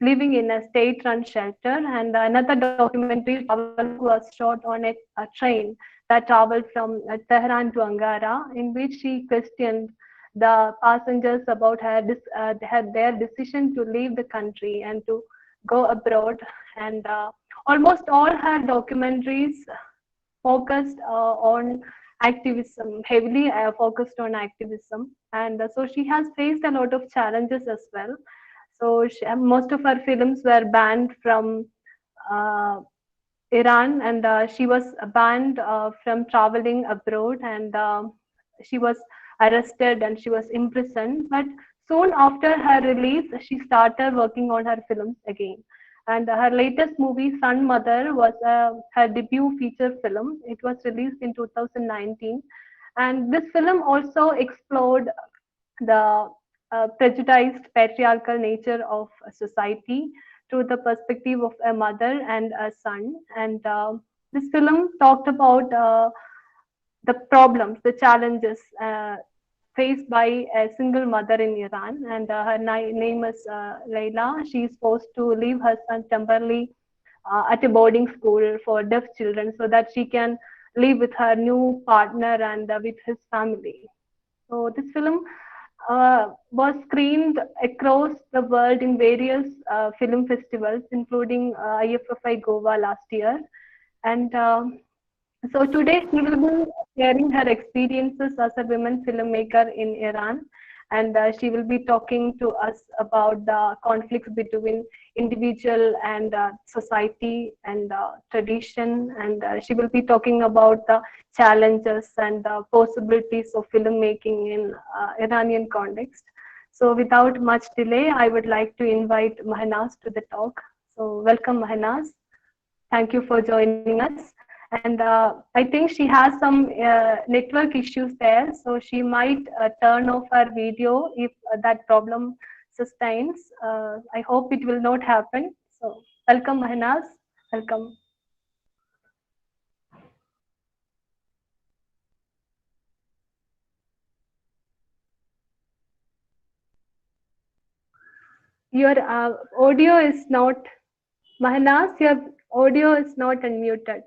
living in a state-run shelter. And another documentary, Travel, was shot on a train that traveled from Tehran to Ankara, in which she questioned the passengers about their decision to leave the country and to go abroad. And almost all her documentaries focused on activism, heavily focused on activism. And so she has faced a lot of challenges as well. So most of her films were banned from uh, Iran, and she was banned from traveling abroad, and she was arrested and she was imprisoned. But soon after her release, she started working on her films again. And her latest movie, Sun Mother, was her debut feature film. It was released in 2019. And this film also explored the prejudiced patriarchal nature of society through the perspective of a mother and a son. And this film talked about the problems, the challenges faced by a single mother in Iran. And her name is Layla. She is forced to leave her son temporarily at a boarding school for deaf children so that she can live with her new partner and with his family. So this film was screened across the world in various film festivals, including IFFI Goa last year. And so today she will be sharing her experiences as a women filmmaker in Iran, and she will be talking to us about the conflicts between individual and society and tradition, and she will be talking about the challenges and possibilities of filmmaking in Iranian context. So without much delay, I would like to invite Mahnaz to the talk. So welcome, Mahnaz. Thank you for joining us. And I think she has some network issues there, so she might turn off her video if that problem sustains. I hope it will not happen. So welcome, Mahnaz. Welcome. Your audio is not, Mahnaz, your audio is not unmuted.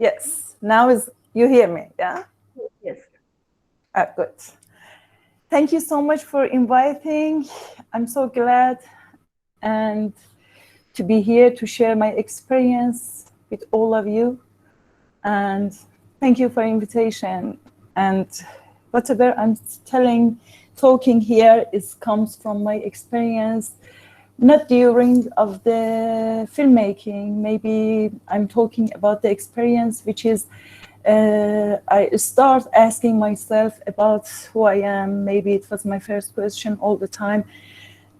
Yes, now you hear me, yeah? Yes. Good. Thank you so much for inviting. I'm so glad and to be here to share my experience with all of you. And thank you for invitation. And whatever I'm talking here comes from my experience, not during of the filmmaking. Maybe I'm talking about the experience, which is I start asking myself about who I am. Maybe it was my first question all the time.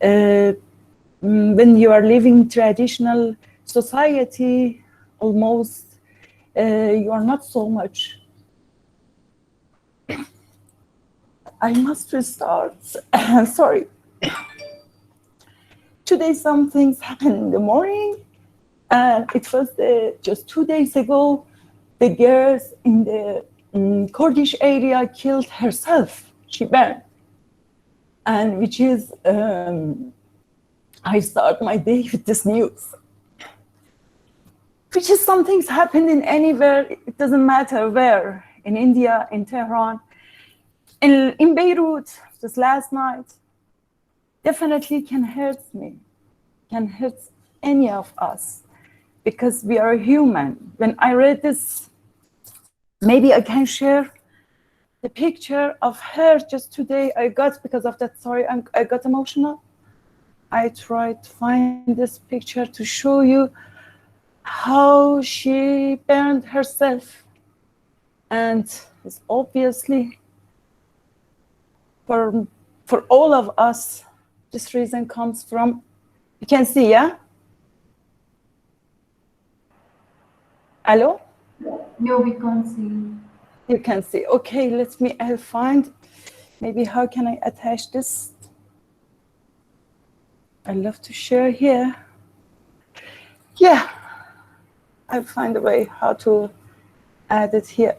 When you are living traditional society, almost you are not so much. I must restart. Sorry. Today some things happened in the morning, and it was just 2 days ago, the girls in the Kurdish area killed herself. She burned. And which is, I start my day with this news. Which is some things happened in anywhere, it doesn't matter where, in India, in Tehran, in Beirut, just last night. Definitely can hurt me, can hurt any of us, because we are human. When I read this, maybe I can share the picture of her just today. I got, because of that story, I got emotional. I tried to find this picture to show you how she burned herself. And it's obviously for all of us, this reason comes from, you can see, yeah? Hello? No, we can't see. You can see. Okay, I'll find, maybe how can I attach this? I love to share here. Yeah, I'll find a way how to add it here.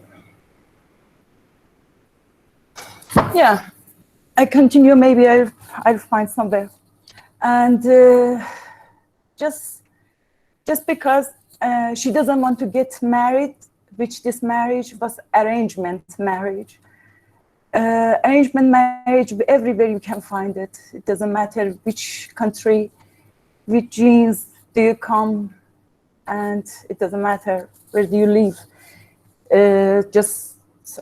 Yeah, I continue, maybe I'll find somewhere. And just because she doesn't want to get married, which this marriage was arrangement marriage. Arrangement marriage, everywhere you can find it. It doesn't matter which country, which genes do you come, and it doesn't matter where do you live. Just,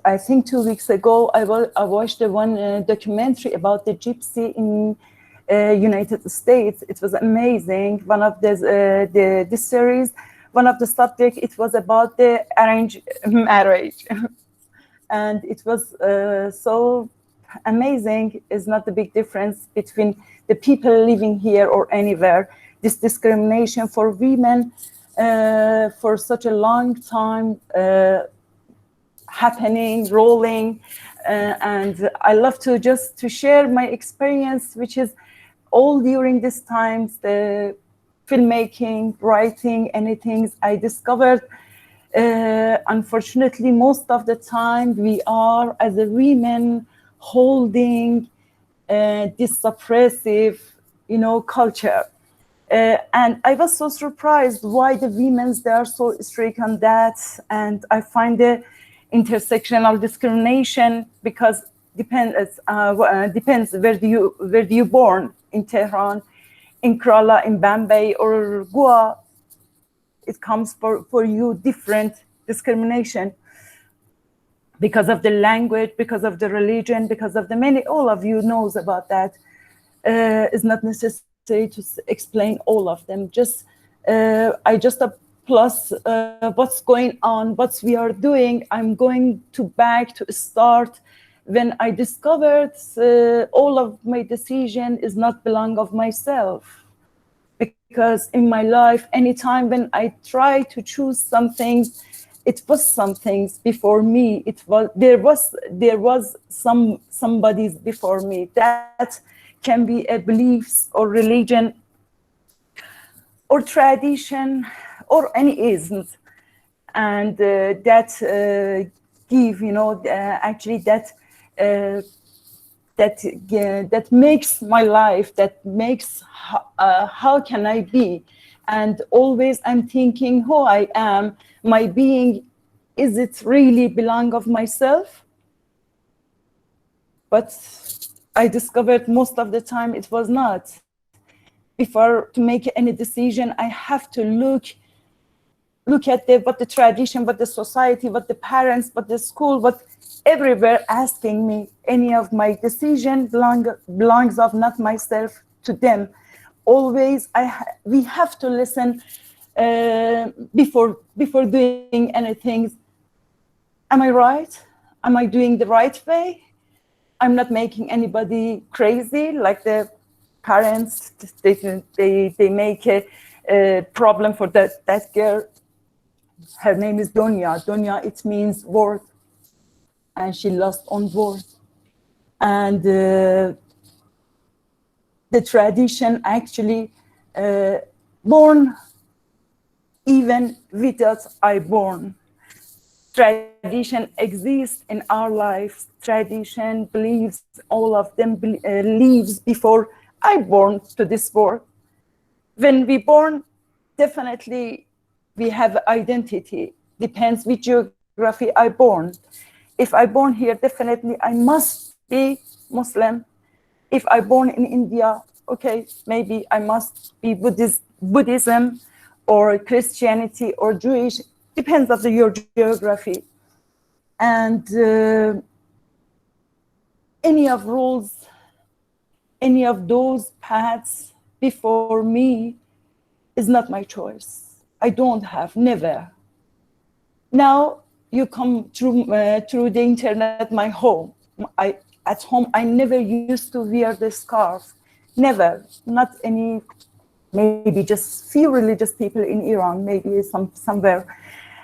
I think 2 weeks ago, I watched one documentary about the gypsy in United States. It was amazing. One of this series, one of the subjects, it was about the arranged marriage. And it was so amazing. It's not the big difference between the people living here or anywhere. This discrimination for women for such a long time happening, rolling. And I love to just to share my experience, which is all during these times, the filmmaking, writing, anything I discovered. Unfortunately, most of the time we are, as a women, holding this suppressive, culture. And I was so surprised why the women, they are so strict on that. And I find the intersectional discrimination, because depends where do you born, in Tehran, in Kerala, in Bombay, or Goa. It comes for you different discrimination because of the language, because of the religion, because of the many, all of you knows about that. It's not necessary to explain all of them. Just I just plus what's going on, what we are doing. I'm going back to start when I discovered all of my decision is not belong of myself. Because in my life, anytime when I try to choose something, it was some things before me. There was somebody's before me. That can be a beliefs or religion or tradition or any isms, and that give actually that makes my life, that makes how can I be. And always I'm thinking who I am, my being, is it really belong of myself? But I discovered most of the time it was not. Before to make any decision, I have to look at what the tradition, what the society, what the parents, what the school, what everywhere asking me. Any of my decision belongs of not myself to them. Always we have to listen before doing anything. Am I right? Am I doing the right way? I'm not making anybody crazy, like the parents. They make a problem for that girl. Her name is Donya. Donya, it means word, and she lost on word. And the tradition actually born even without I born. Tradition exists in our lives. Tradition believes, all of them lives before I born to this world. When we born, definitely we have identity. Depends which geography I born. If I born here, definitely I must be Muslim. If I born in India, okay, maybe I must be Buddhism or Christianity or Jewish. Depends on your geography. And any of rules, any of those paths before me is not my choice. I don't have, never. Now you come through the internet, my home. At home, I never used to wear the scarf. Never, not any, maybe just few religious people in Iran, maybe somewhere.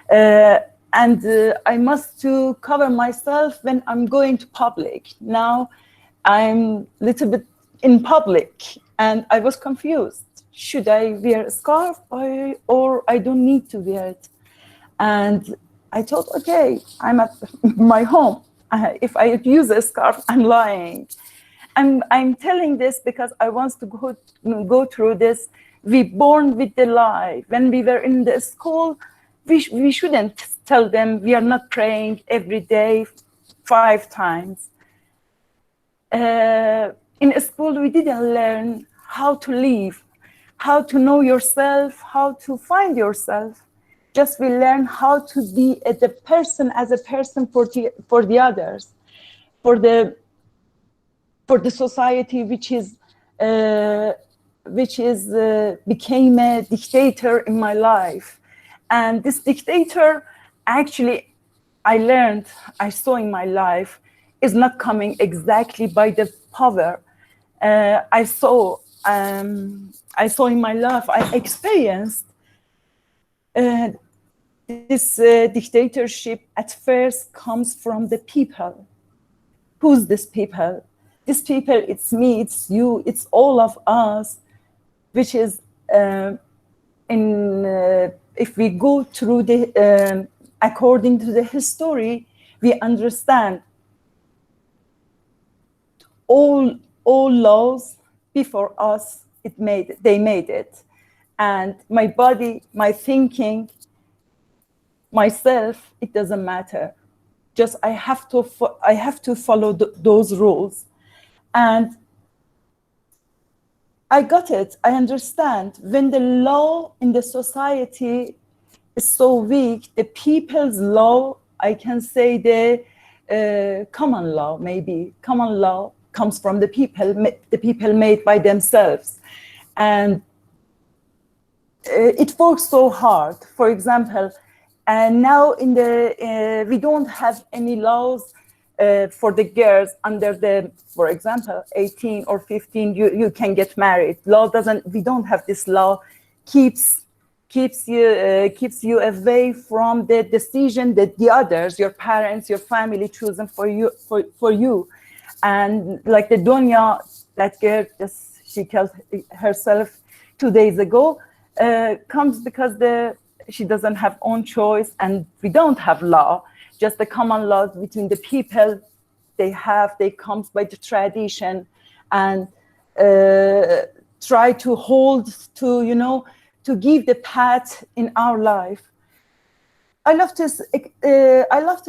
And I must to cover myself when I'm going to public. Now I'm a little bit in public and I was confused. Should I wear a scarf or I don't need to wear it? And I thought, okay, I'm at my home. If I use a scarf, I'm lying. I'm telling this because I want to go through this. We born with the lie. When we were in the school, we shouldn't tell them we are not praying every day 5 times. In school, we didn't learn how to live, how to know yourself, how to find yourself. Just we learn how to be as a person for the others, for the society which became a dictator in my life. And this dictator, actually, I saw in my life, is not coming exactly by the power. I saw in my life, I experienced this dictatorship at first comes from the people. Who's this people? This people, it's me, it's you, it's all of us, which is, if we go through according to the history, we understand all laws before us, they made it. And my body, my thinking, myself, it doesn't matter. Just I have to follow those rules. And I got it. I understand. When the law in the society is so weak, the people's law, I can say the common law, maybe. Common law comes from the people made by themselves. And it works so hard. For example, and now we don't have any laws for the girls under for example, 18 or 15, you can get married. We don't have this law, keeps you away from the decision that the others, your parents, your family chosen for you. And like the Donya, that girl, she killed herself 2 days ago, comes because she doesn't have own choice, and we don't have law, just the common laws between the people. They comes by the tradition, and try to hold to give the path in our life. I love to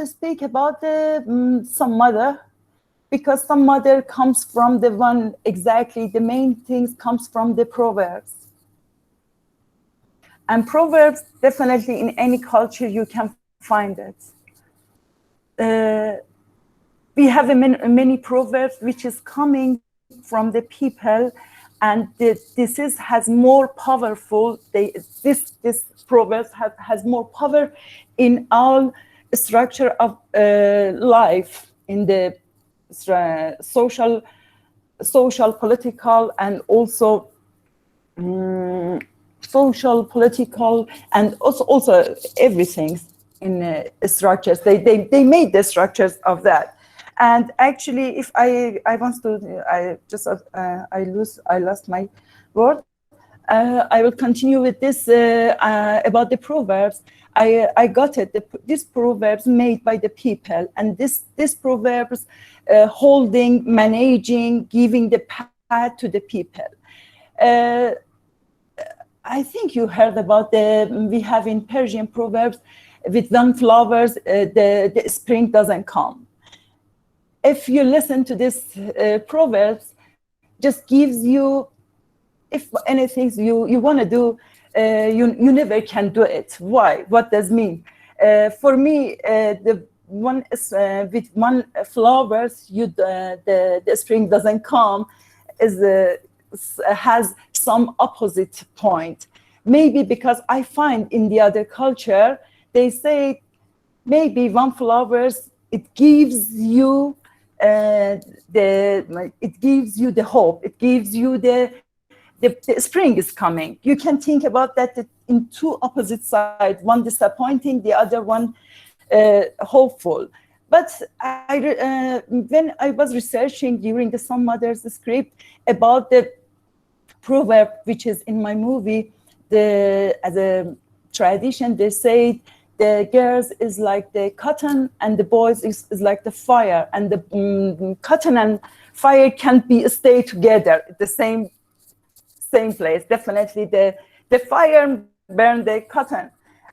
speak about some mother, because some mother comes from the main things comes from the Proverbs. And Proverbs, definitely in any culture, you can find it. We have many Proverbs which is coming from the people, and this has more powerful. This Proverbs has more power in all structure of life, in the social, political, and also social, political, and also everything in structures. They made the structures of that. And actually, if I lost my word. I will continue with this about the Proverbs. I got it. This Proverbs made by the people, and this Proverbs holding, managing, giving the path to the people. I think you heard about we have in Persian Proverbs, with sunflowers, the spring doesn't come. If you listen to this Proverbs, just gives you, if anything you want to do, you never can do it. Why? What does mean? For me, the one with one flowers, the spring doesn't come, has some opposite point. Maybe because I find in the other culture, they say maybe one flowers, it gives you it gives you the hope. It gives you the spring is coming. You can think about that in two opposite sides, one disappointing, the other one hopeful. But when I was researching during the Some Mother's script about the proverb, which is in my movie, as a tradition, they say the girls is like the cotton and the boys is like the fire, and the cotton and fire can't be stay together at the same place. Definitely the fire burned the cotton.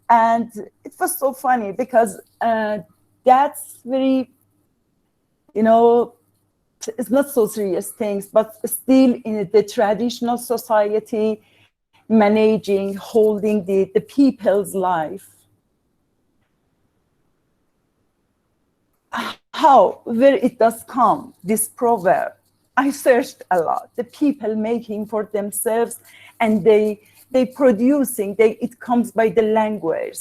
And it was so funny because that's very, you know, it's not so serious things, but still in the traditional society, managing, holding the people's life. How, where it does come, this proverb? I searched a lot. The people making for themselves, and they producing, it comes by the language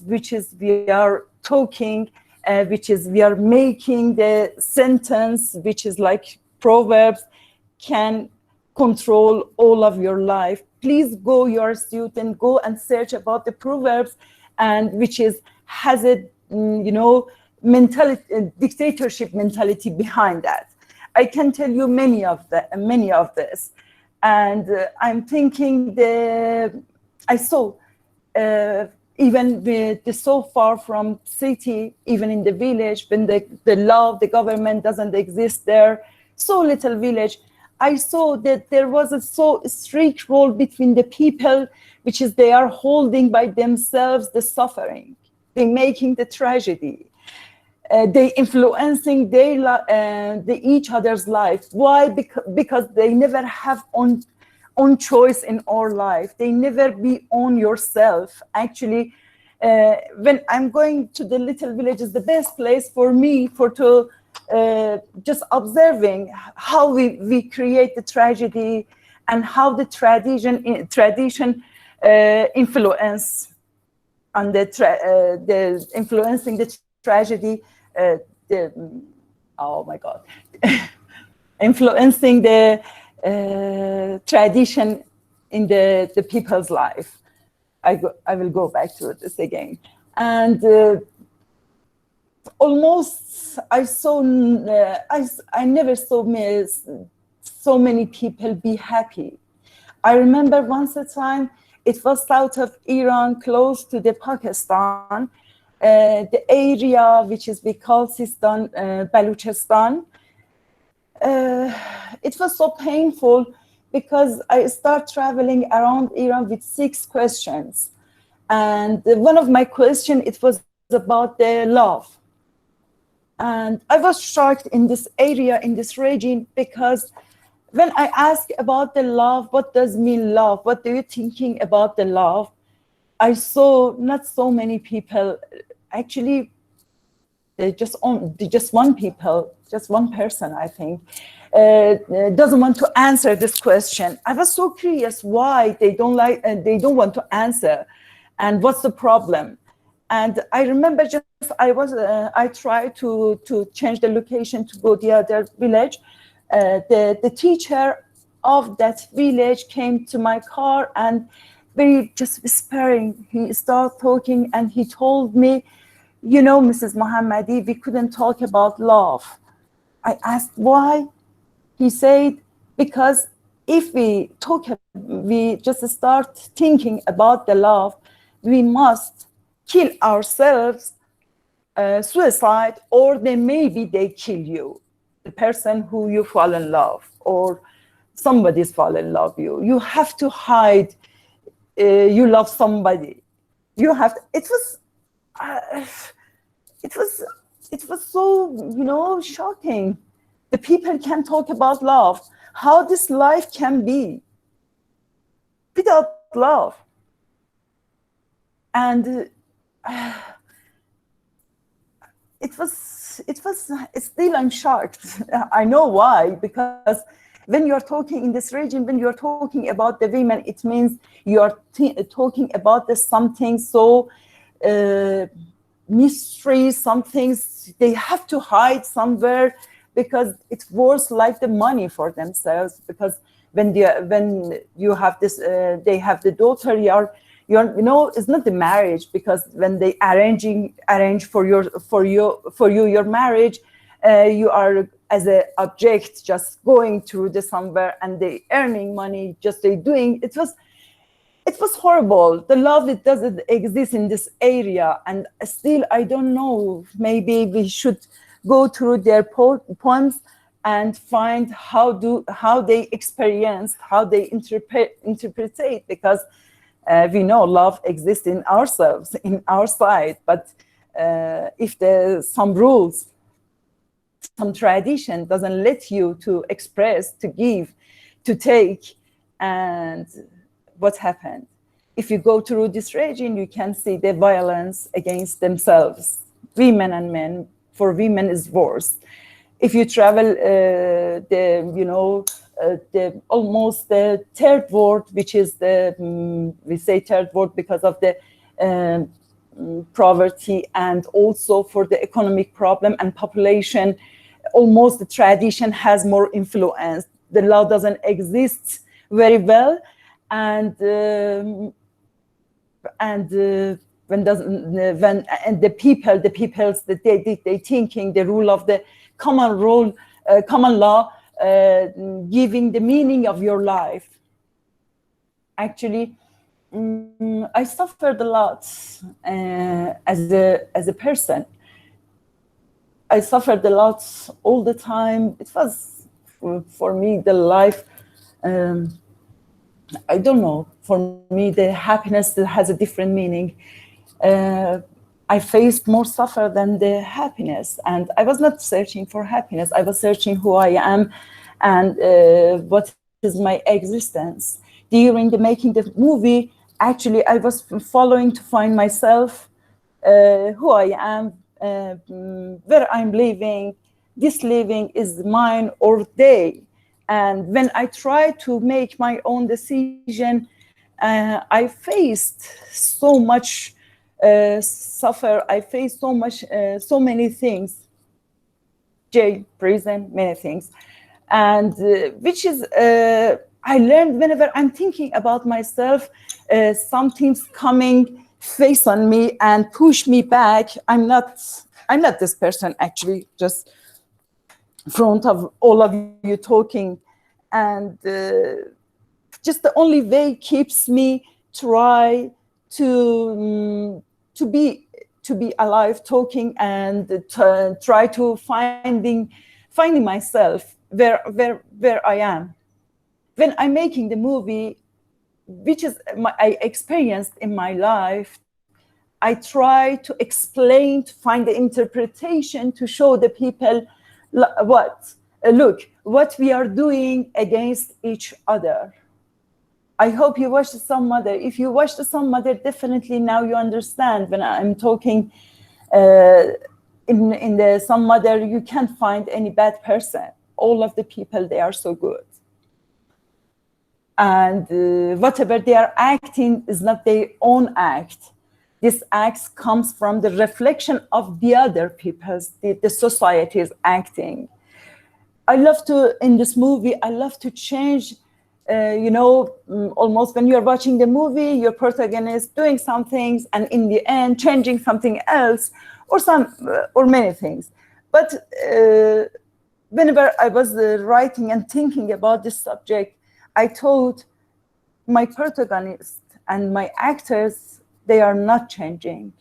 which is we are talking, which is we are making the sentence, which is like proverbs, can control all of your life. Please go, you're a student, go and search about the proverbs, and which is has a mentality, dictatorship mentality behind that. I can tell you many of this, and I'm thinking I saw even so far from city, even in the village, when the government doesn't exist there, so little village, I saw that there was a so strict role between the people, which is they are holding by themselves the suffering, they making the tragedy. They influencing each other's life. Why? Because they never have own choice in our life. They never be on yourself. Actually, when I'm going to the little village, is the best place for me to just observing how we create the tragedy and how the tradition influence on the influencing the tragedy. Oh my God, influencing the tradition in the people's life. I will go back to this again. And almost I never saw so many people be happy. I remember once a time, it was south of Iran, close to the Pakistan, the area which is we call Sistan, Baluchistan. It was so painful because I started traveling around Iran with 6 questions. And one of my questions, it was about the love. And I was shocked in this area, in this region, because when I ask about the love, what does mean love? What are you thinking about the love? I saw not so many people, actually, just one person, I think, doesn't want to answer this question. I was so curious why they don't want to answer, and what's the problem. And I remember I tried to change the location to go the other village. The teacher of that village came to my car and very just whispering, he started talking and he told me, you know, Mrs. Mohammadi, we couldn't talk about love. I asked why. He said, because if we just start thinking about the love, we must kill ourselves, suicide, or then maybe they kill you, the person who you fall in love, or somebody's fall in love you. You have to hide you love somebody. You have to, it was so, shocking. The people can talk about love, how this life can be without love. And still I'm shocked. I know why, because when you're talking in this region, when you're talking about the women, it means you're talking about something so mystery, some things they have to hide somewhere, because it's worth like the money for themselves. Because when you have this, they have the daughter, it's not the marriage, because when they arrange for your marriage, you are as an object just going through the somewhere, and they earning money, just they doing. It was it was horrible. The love, it doesn't exist in this area. And still, I don't know, maybe we should go through their poems and find how they experienced, how they interpret, because we know love exists in ourselves, in our side. But if there's some rules, some tradition doesn't let you to express, to give, to take, and what happened? If you go through this region, you can see the violence against themselves, women and men. For women is worse. If you travel the almost the third world, which is we say third world because of the poverty and also for the economic problem and population, almost the tradition has more influence. The law doesn't exist very well, and when the people's they thinking the rule of the common law giving the meaning of your life. Actually, I suffered a lot as a person. I suffered a lot all the time. It was for me the life. I don't know. For me, the happiness has a different meaning. I faced more suffer than the happiness, and I was not searching for happiness. I was searching who I am and what is my existence. During the making the movie, actually, I was following to find myself, who I am, where I'm living. This living is mine or they. And when I tried to make my own decision, I faced so much suffer. I faced so many things, jail, prison, many things. And which is, I learned whenever I'm thinking about myself, something's coming face on me and push me back. I'm not this person, actually, just in front of all of you talking. And just the only way keeps me try to be alive, talking, and try to finding myself where I am. When I'm making the movie, which is I experienced in my life, I try to explain, to find the interpretation, to show the people what we are doing against each other. I hope you watched Some Mother. If you watched Some Mother, definitely now you understand when I'm talking in the Some Mother, you can't find any bad person. All of the people, they are so good. And whatever they are acting is not their own act. This act comes from the reflection of the other people's, the society's acting. I love to, in this movie, I love to change, almost when you're watching the movie, your protagonist doing some things and in the end changing something else or many things. But whenever I was writing and thinking about this subject, I thought my protagonist and my actors, they are not changing.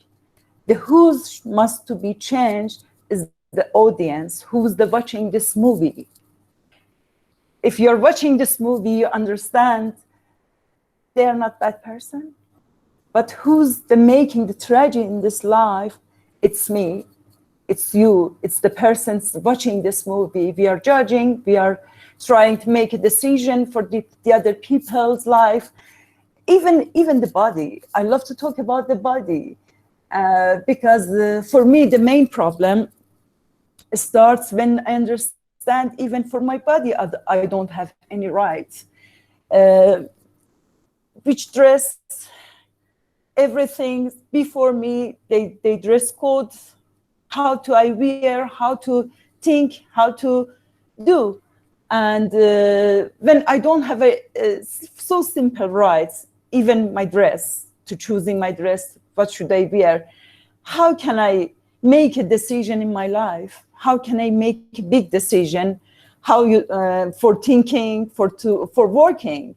The who's must to be changed is the audience, who's watching this movie. If you're watching this movie, you understand they are not that person, but who's making the tragedy in this life? It's me, it's you, it's the persons watching this movie. We are judging, we are trying to make a decision for the other people's life. Even the body. I love to talk about the body because for me, the main problem starts when I understand even for my body, I don't have any rights. Which dress, everything before me, they dress code, how to I wear, how to think, how to do. And when I don't have so simple rights, even my dress, to choosing my dress, what should I wear? How can I make a decision in my life? How can I make a big decision? How for thinking, for working?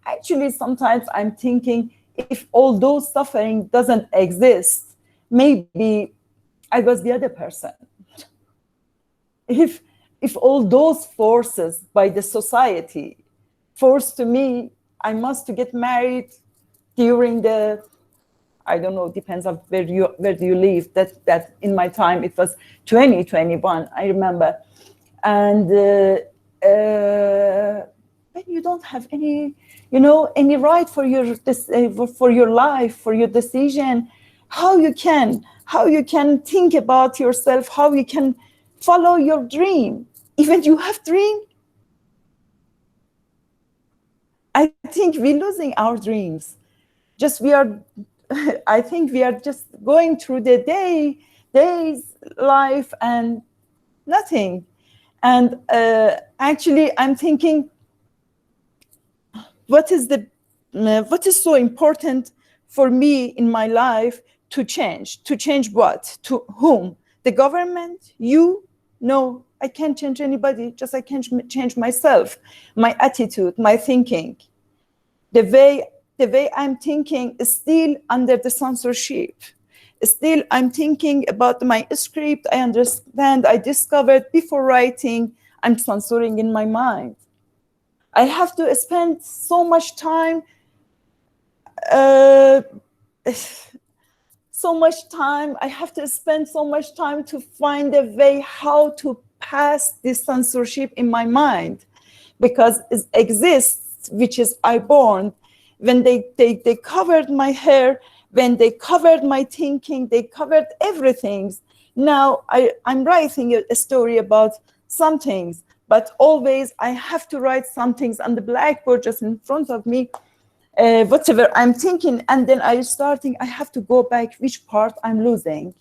Actually, sometimes I'm thinking, if all those suffering doesn't exist, maybe I was the other person. If all those forces by the society forced to me, I must to get married during the, I don't know, depends on where do you live. That in my time it was 2021, I remember, and when you don't have any, any right for your life, for your decision, how you can think about yourself, how you can follow your dream, even you have dream. I think we're losing our dreams. I think we are just going through the day's life and nothing. And actually, I'm thinking, what is so important for me in my life to change? To change what? To whom? The government? You? No, I can't change anybody. Just I can change myself, my attitude, my thinking. The way I'm thinking is still under the censorship. Still, I'm thinking about my script. I understand, I discovered before writing, I'm censoring in my mind. I have to spend so much time, I have to spend so much time to find a way how to pass this censorship in my mind, because it exists, which is I born. When they covered my hair, when they covered my thinking, they covered everything. Now I'm writing a story about some things, but always I have to write some things on the blackboard just in front of me, whatever I'm thinking, and then I have to go back which part I'm losing,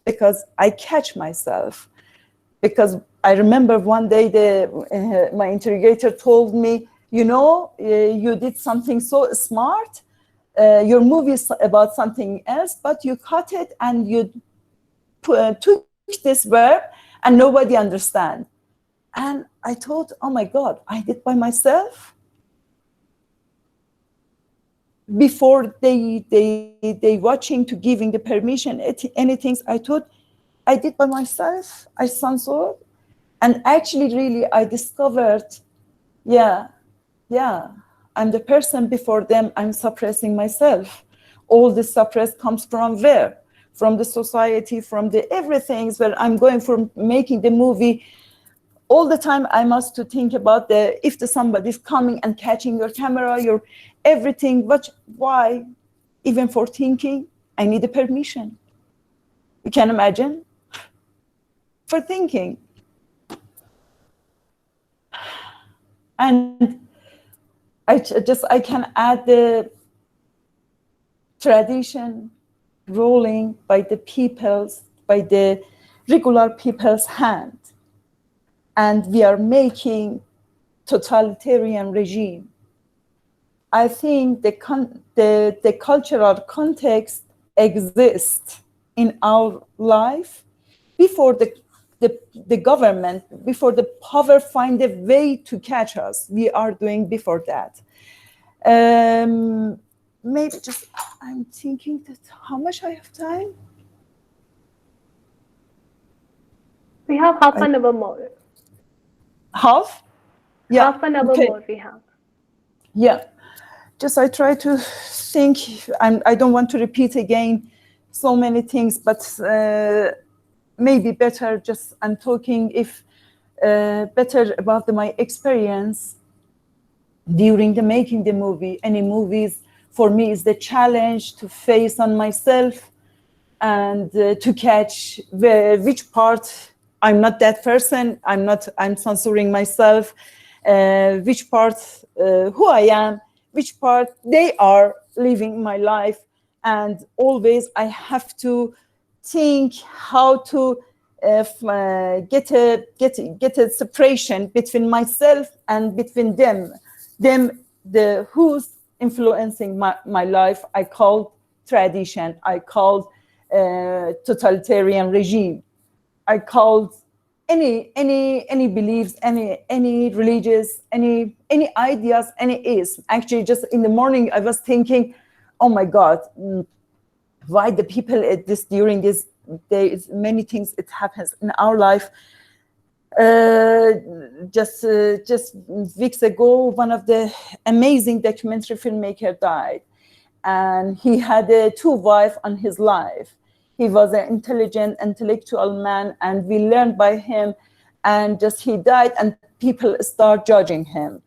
because I catch myself. Because I remember one day my interrogator told me, you did something so smart, your movie is about something else, but you cut it and you took this verb and nobody understands. And I thought, oh my God, I did by myself. Before they watching to giving the permission, anything, I thought I did by myself, I censored. And actually, really, I discovered, yeah, I'm the person before them, I'm suppressing myself. All the suppress comes from where? From the society, from the everything, where I'm going from making the movie. All the time I must to think about if somebody's coming and catching your camera, your everything, but why? Even for thinking, I need a permission. You can imagine? For thinking. And I can add the tradition rolling by the regular people's hand. And we are making totalitarian regime. I think the cultural context exists in our life before the government, before the power find a way to catch us. We are doing before that. Maybe just, I'm thinking that how much I have time? We have half an hour more. Half? Yeah. Half an hour more we have. Yeah. Just I try to think, I don't want to repeat again so many things, but maybe better just I'm talking better about my experience during the making the movie. Any movies for me is the challenge to face on myself and to catch which part I'm not that person, I'm censoring myself, which part who I am, which part they are living my life. And always I have to think how to get a separation between myself and between them who's influencing my life. I call tradition, I call totalitarian regime, I called any beliefs, any religious, any ideas, any is. Actually, just in the morning, I was thinking, oh my God, why the people at this during this days, many things it happens in our life. Just weeks ago, one of the amazing documentary filmmaker died, and he had two wives on his life. He was an intelligent, intellectual man, and we learned by him. And just he died, and people start judging him.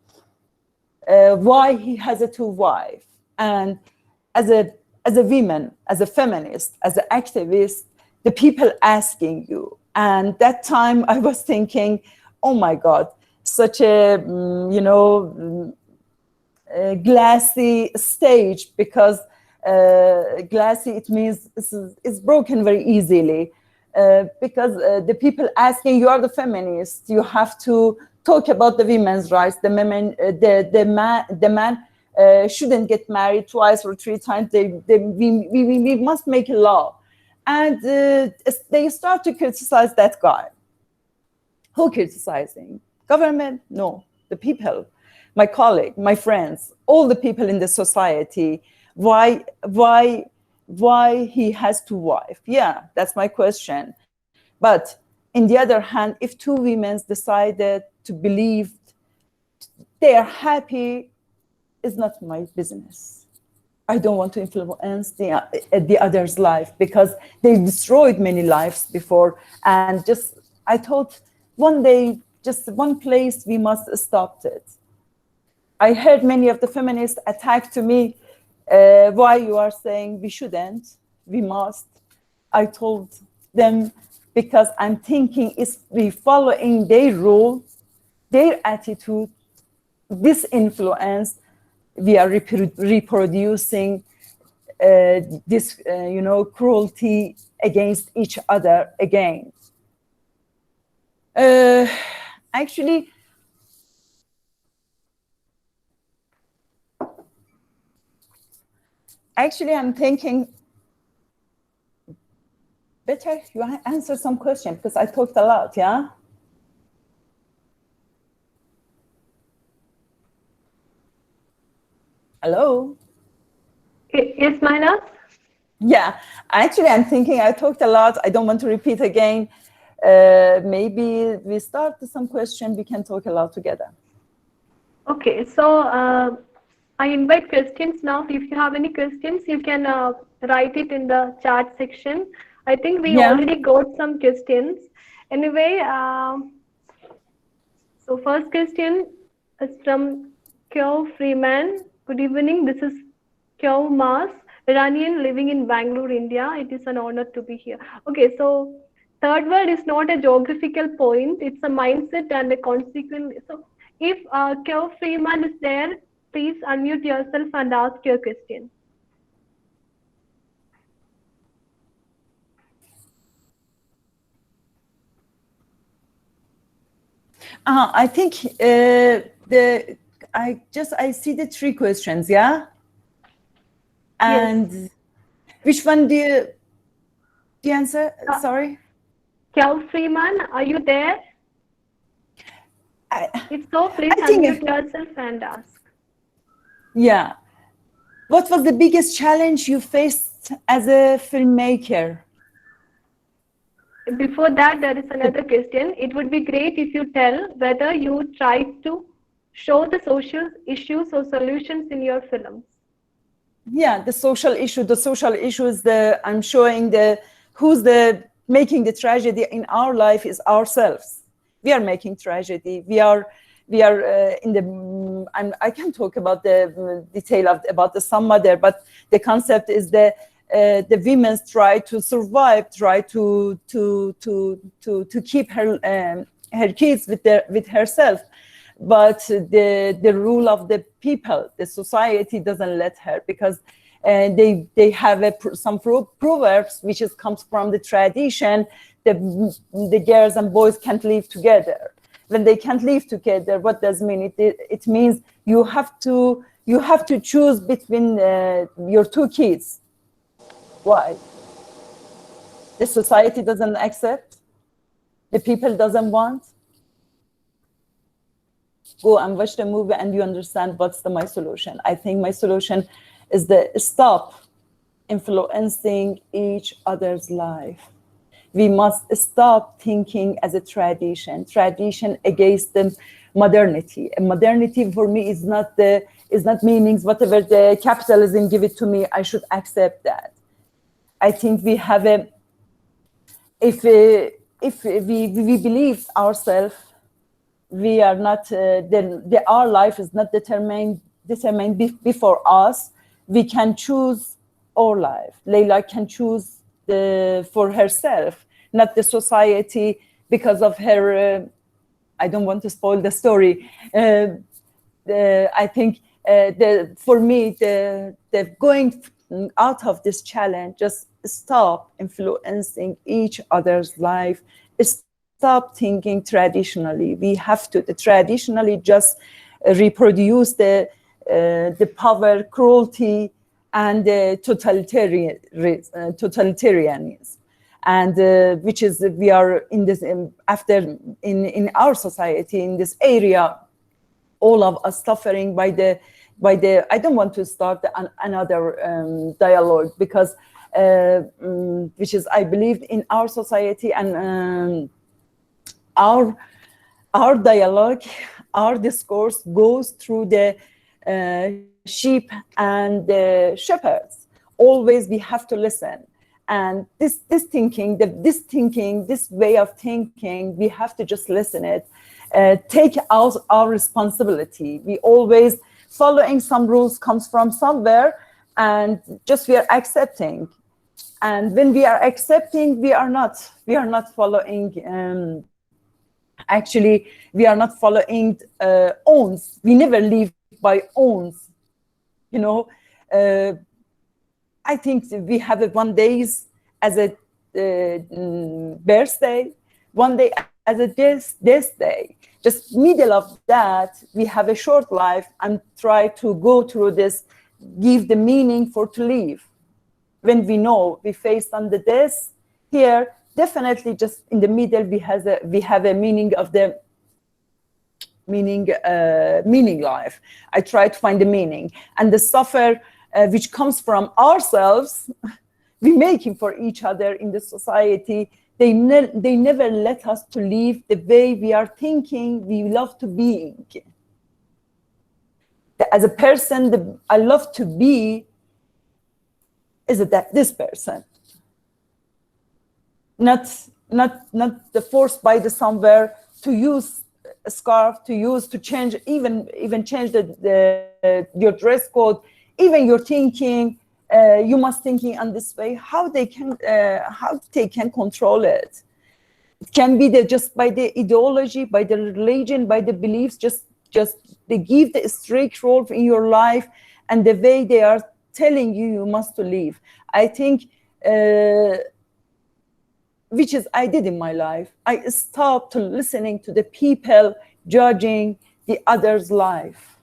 Why he has a two wife? And as a woman, as a feminist, as an activist, the people asking you. And that time I was thinking, oh my God, such a glassy stage, because glassy, it means it's broken very easily, because the people asking, you are the feminist, you have to talk about the women's rights, the man shouldn't get married twice or three times, we must make a law. And they start to criticize that guy. Who criticizing? Government? No, the people. My colleague, my friends, all the people in the society. Why he has two wives? Yeah, that's my question. But on the other hand, if two women decided to believe they are happy, it's not my business. I don't want to influence the other's life, because they destroyed many lives before. And just, I thought one day, just one place, we must stop it. I heard many of the feminists attack to me, why you are saying we shouldn't, we must. I told them, because I'm thinking if we following their rules, their attitude, this influence, we are reproducing this, cruelty against each other again. Actually, I'm thinking better you answer some question, because I talked a lot, yeah? Hello? Yes, Mahnaz? Yeah, actually, I'm thinking I talked a lot. I don't want to repeat again. Maybe we start with some question. We can talk a lot together. Okay, so I invite questions now. If you have any questions, you can write it in the chat section. I think we already got some questions. Anyway, so first question is from Kyo Freeman. Good evening. This is Kyo Mas, Iranian living in Bangalore, India. It is an honor to be here. Okay, so third world is not a geographical point. It's a mindset and a consequence. So if Kyo Freeman is there, please unmute yourself and ask your question. I think I see the three questions, yeah? And yes. Which one do you answer? Sorry? Kyo Freeman, are you there? If so, please unmute yourself and ask. Yeah. What was the biggest challenge you faced as a filmmaker? Before that, there is another question. It would be great if you tell whether you tried to show the social issues or solutions in your films. Yeah, the social issue. The social issue is I'm showing who's making the tragedy in our life is ourselves. We are making tragedy. We are in the. I can talk about the detail about the some mother, but the concept is the women try to survive, try to keep her kids with herself, but the rule of the people, the society doesn't let her, because they have some proverbs which comes from the tradition. The girls and boys can't live together. When they can't live together, what does it mean? It means you have to choose between your two kids. Why? The society doesn't accept. the people doesn't want, go and watch the movie and you understand what's my solution. I think my solution is the stop influencing each other's life. We must stop thinking as a tradition against the modernity. And modernity for me is not meanings whatever the capitalism give it to me, I should accept that. I think we have if we believe ourselves, we are not our life is not determined before us. We can choose our life. Layla can choose for herself, not the society, because of her. I don't want to spoil the story. I think for me, the going out of this challenge, just stop influencing each other's life. Stop thinking traditionally. We have to traditionally just reproduce the power, cruelty, and totalitarianism, and which is we are in this in our society in this area, all of us suffering by the. I don't want to start another dialogue because which is I believe in our society and our dialogue, our discourse goes through the sheep and the shepherds. Always we have to listen, and this way of thinking, we have to just listen it, take out our responsibility. We always following some rules comes from somewhere, and just we are accepting. And when we are accepting, we are not following. Actually, we are not following owns. We never live by owns. You know, I think we have one day as a birthday, one day as a death day. Just middle of that, we have a short life and try to go through this, give the meaning for to live. When we know we face on the death here, definitely just in the middle we have a meaning of the meaning life. I try to find the meaning, and the suffer which comes from ourselves, we making for each other in the society. They never let us to live the way we are thinking we love to be. As a person, I love to be is that this person, not the forced by the somewhere to use a scarf, to change, even change your dress code, even your thinking. You must thinking on this way. How they can control it? It can be just by the ideology, by the religion, by the beliefs. Just they give the strict role in your life, and the way they are telling you must to live. I think, which is I did in my life. I stopped listening to the people judging the other's life,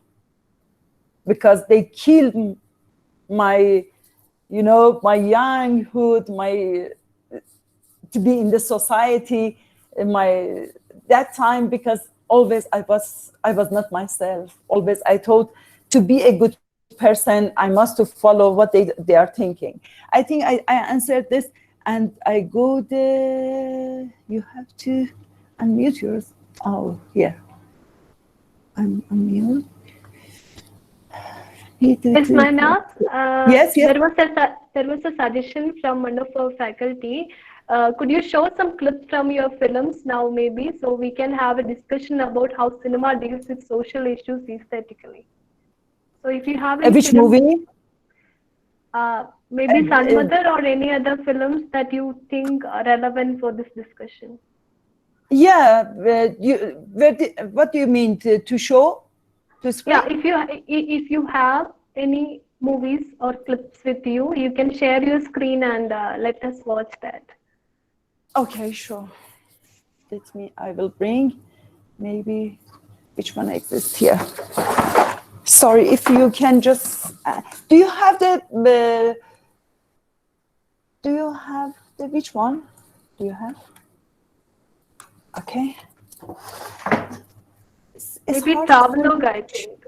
because they killed my younghood, to be in the society, that time, because always I was not myself. Always I thought to be a good person, I must to follow what they are thinking. I think I answered this, and I go there. You have to unmute yours. Oh, yeah. I'm unmute. Ms. Mahnaz, yes. There was a suggestion from one of our faculty. Could you show some clips from your films now, maybe, so we can have a discussion about how cinema deals with social issues aesthetically? So if you have any which films, movie? Maybe Sun Mother or any other films that you think are relevant for this discussion. Yeah, what do you mean to show? To screen? Yeah, if you have any movies or clips with you, you can share your screen and let us watch that. Okay, sure. I will bring maybe which one exists here. Sorry, if you can just. Do you have which one? Do you have? Okay. It's Maybe hard for me. Travelog, I think.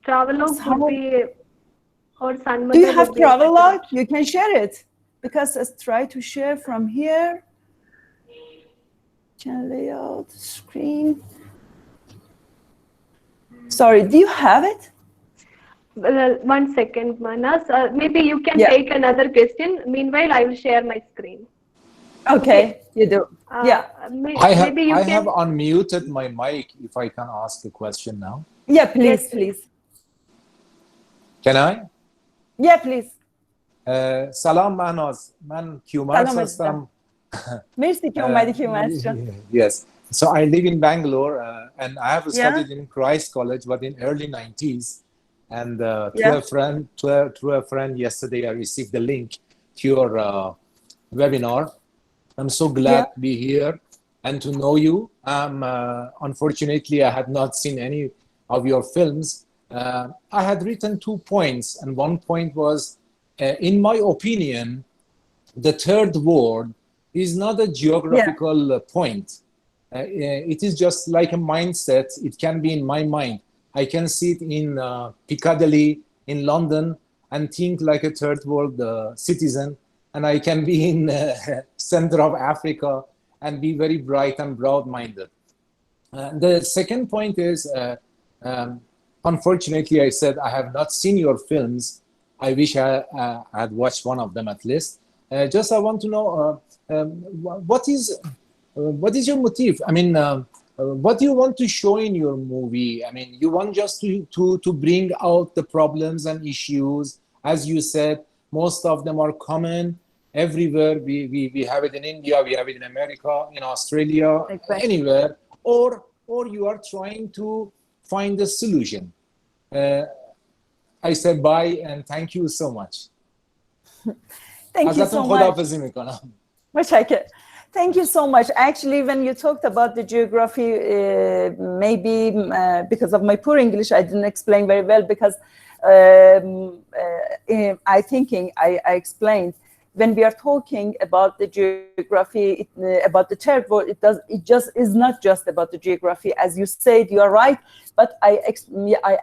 Travelog would How, be, or do you Sanmata have would be a better Travelog? option. You can share it because let's try to share from here. Can layout screen. Sorry, do you have it? Well, 1 second, Manas. Maybe you can Yeah. take another question. Meanwhile, I will share my screen. Okay, you do. Yeah. Maybe you I have can. unmuted my mic if I can ask a question now. Yeah, please, Yes, please. Can I? Yeah, please. سلام مهناز من کیومرس سلام عزیزم. هستم. مرسی که اومدی کیومرس جان. Yes. So I live in Bangalore and I have Yeah. studied in Christ College, but in early 90s. And Yeah. through a friend yesterday, I received the link to your webinar. I'm so glad to be here and to know you. Unfortunately, I had not seen any of your films. I had written 2 points, and one point was, in my opinion, the third world is not a geographical point. It is just like a mindset. It can be in my mind. I can sit in Piccadilly in London and think like a third world citizen, and I can be in center of Africa and be very bright and broad-minded. The second point is, unfortunately, I said I have not seen your films. I wish I had watched one of them at least. Just I want to know what is your motive? I mean, what do you want to show in your movie? I mean, you want just to bring out the problems and issues, as you said. Most of them are common everywhere. We have it in India, we have it in America, in Australia, anywhere. Or you are trying to find a solution. I said bye and thank you so much. Thank you so much. Thank you so much. Actually, when you talked about the geography, maybe because of my poor English, I didn't explain very well because I explained when we are talking about the geography, about the third world, it just is not just about the geography. As you said, you are right, but I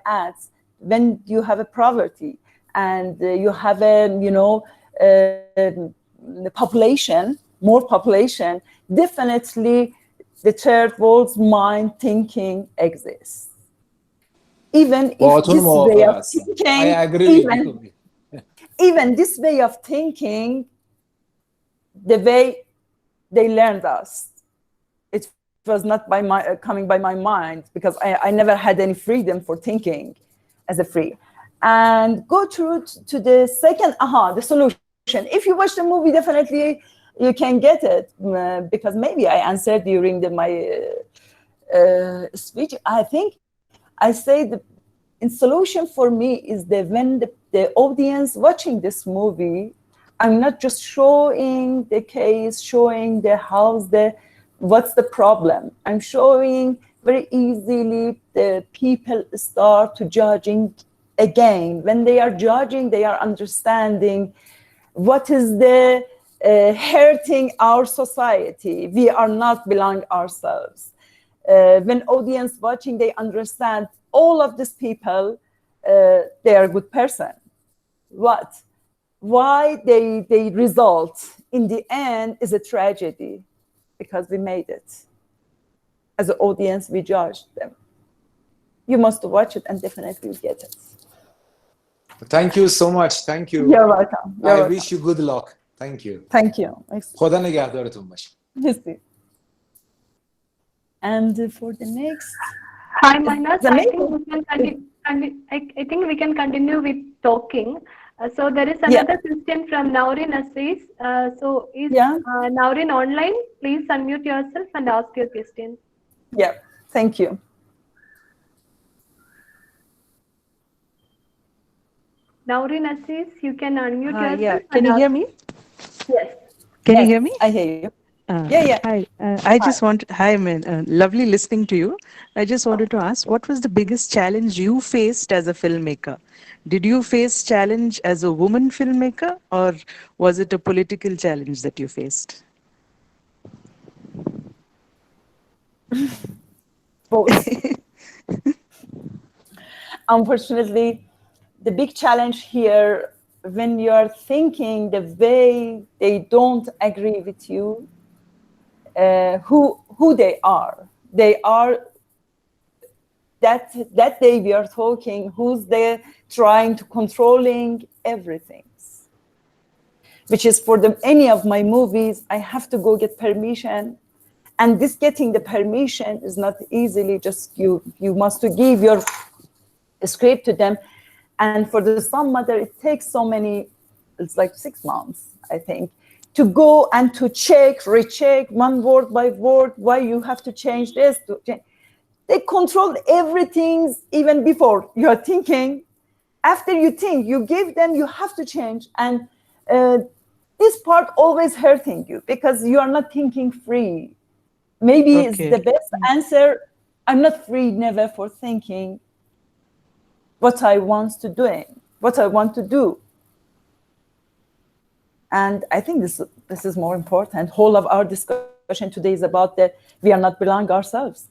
add, when you have a poverty and you have a, the population, more population, definitely the third world's mind thinking exists. Even if this way of thinking, I agree even this way of thinking, the way they learned us, it was not by coming by my mind, because I never had any freedom for thinking as a free. And go through to the second, the solution. If you watch the movie, definitely you can get it, because maybe I answered during my speech. I think I say the solution for me is that when the audience watching this movie, I'm not just showing the case, showing the house, what's the problem. I'm showing very easily the people start to judging again. When they are judging, they are understanding what is the hurting our society. We are not belong ourselves. When audience watching, they understand all of these people, they are a good person. Why they result in the end is a tragedy, because we made it. As an audience, we judged them. You must watch it and definitely get it. Thank you so much. Thank you. You're welcome. I wish you good luck. Thank you. Thank you. خدا نگهدارتون باشه. And for the next. Hi, Mahnaz. I think we can continue with talking. So there is another question from Naurin Aziz. So is Naurin online? Please unmute yourself and ask your question. Yeah, thank you. Naurin Aziz, you can unmute yourself. Yeah. Can you hear me? Yes. Can you hear me? I hear you. Hi. I just want. Hi, man. Lovely listening to you. I just wanted to ask, what was the biggest challenge you faced as a filmmaker? Did you face challenge as a woman filmmaker, or was it a political challenge that you faced? Both. Unfortunately, the big challenge here, when you're thinking the way they don't agree with you, who they are. They are that day we are talking, who's there trying to controlling everything. Which is for any of my movies, I have to go get permission. And this getting the permission is not easily just you must to give your script to them. And for the some mother, it takes so many, it's like 6 months, I think, to go and to check, recheck one word by word, why you have to change this. They control everything even before you're thinking. After you think, you give them, you have to change. And this part always hurting you because you are not thinking free. Maybe it's the best answer. I'm not free never for thinking what I want to do. And I think this is more important. Whole of our discussion today is about that we are not belong ourselves.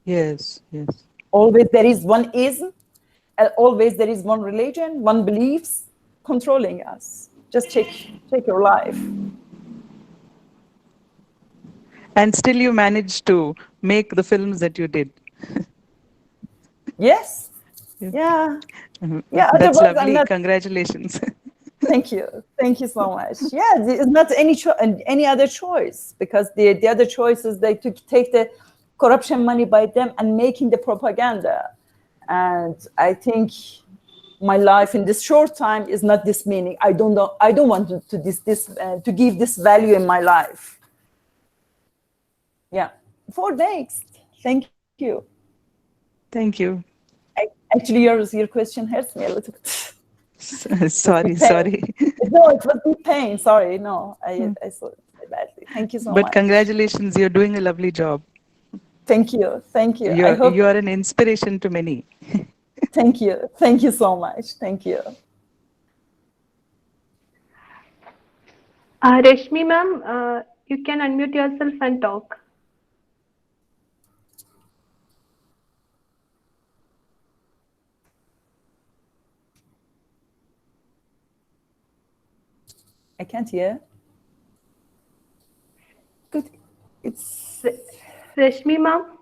Yes, yes. Always there is one ism, always there is one religion, one beliefs controlling us. Just check your life. And still you managed to make the films that you did. Yes. Yeah. That's lovely. Congratulations. Thank you so much. Yeah, there's not any other choice, because the other choice is they to take the corruption money by them and making the propaganda. And I think my life in this short time is not this meaning. I don't want to give this value in my life. Yeah. For next. Thank you. Thank you. Actually, your question hurts me a little bit. Sorry. No, it was deep pain. Sorry. No, I saw it badly. Thank you so much. But congratulations, you're doing a lovely job. Thank you. I hope you are an inspiration to many. Thank you so much. Thank you. Reshmi ma'am, you can unmute yourself and talk. I can't hear. Good. It's Reshmi ma'am.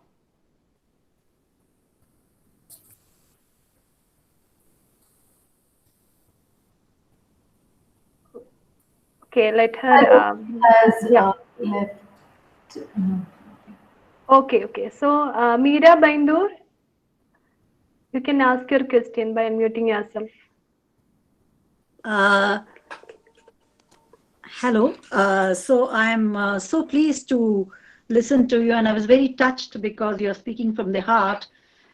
Okay, let her. Left. Okay. So, Meera Baindur, you can ask your question by unmuting yourself. Hello. So I'm so pleased to listen to you, and I was very touched because you're speaking from the heart.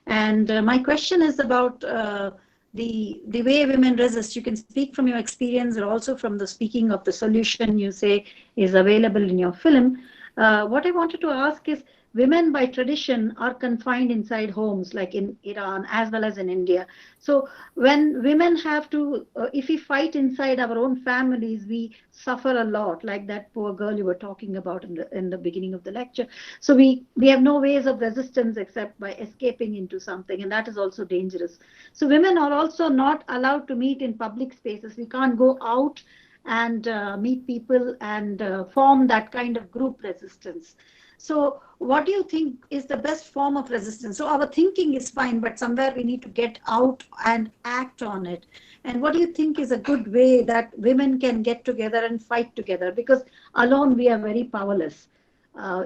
And my question is about the way women resist. You can speak from your experience, or also from the speaking of the solution you say is available in your film. What I wanted to ask is, women by tradition are confined inside homes, like in Iran as well as in India. So when women have to, if we fight inside our own families, we suffer a lot, like that poor girl you were talking about in the beginning of the lecture. So we have no ways of resistance except by escaping into something, and that is also dangerous. So women are also not allowed to meet in public spaces. We can't go out and meet people and form that kind of group resistance. So what do you think is the best form of resistance? So our thinking is fine, but somewhere we need to get out and act on it. And what do you think is a good way that women can get together and fight together? Because alone we are very powerless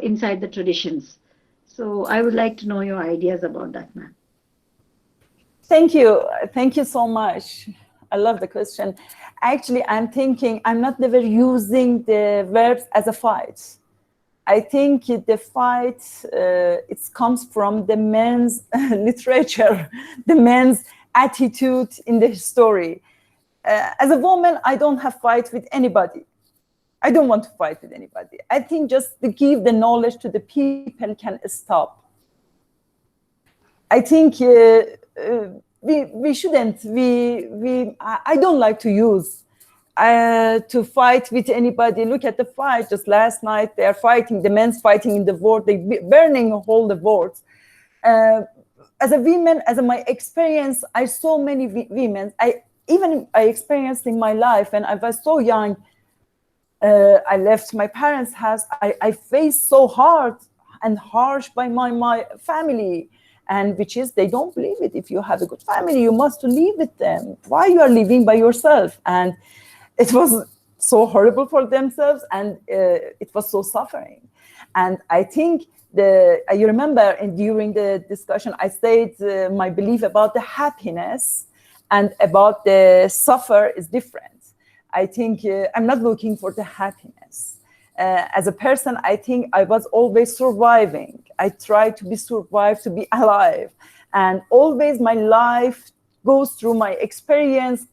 inside the traditions. So I would like to know your ideas about that, ma'am. Thank you so much. I love the question. Actually, I'm thinking I'm not never using the verbs as a fight. I think the fight, it comes from the men's literature, the men's attitude in the story. As a woman, I don't have fight with anybody. I don't want to fight with anybody. I think just to give the knowledge to the people can stop. I think we shouldn't, I don't like to use to fight with anybody. Look at the fight just last night. They are fighting. The men's fighting in the ward. They burning all the wards. As a woman, my experience, I saw many women. I experienced in my life when I was so young. I left my parents' house. I faced so hard and harsh by my family, and which is they don't believe it. If you have a good family, you must live with them. Why you are living by yourself? And it was so horrible for themselves, and it was so suffering. And I think you remember during the discussion, I said my belief about the happiness and about the suffer is different. I think I'm not looking for the happiness. As a person, I think I was always surviving. I tried to be survived, to be alive. And always my life goes through my experience.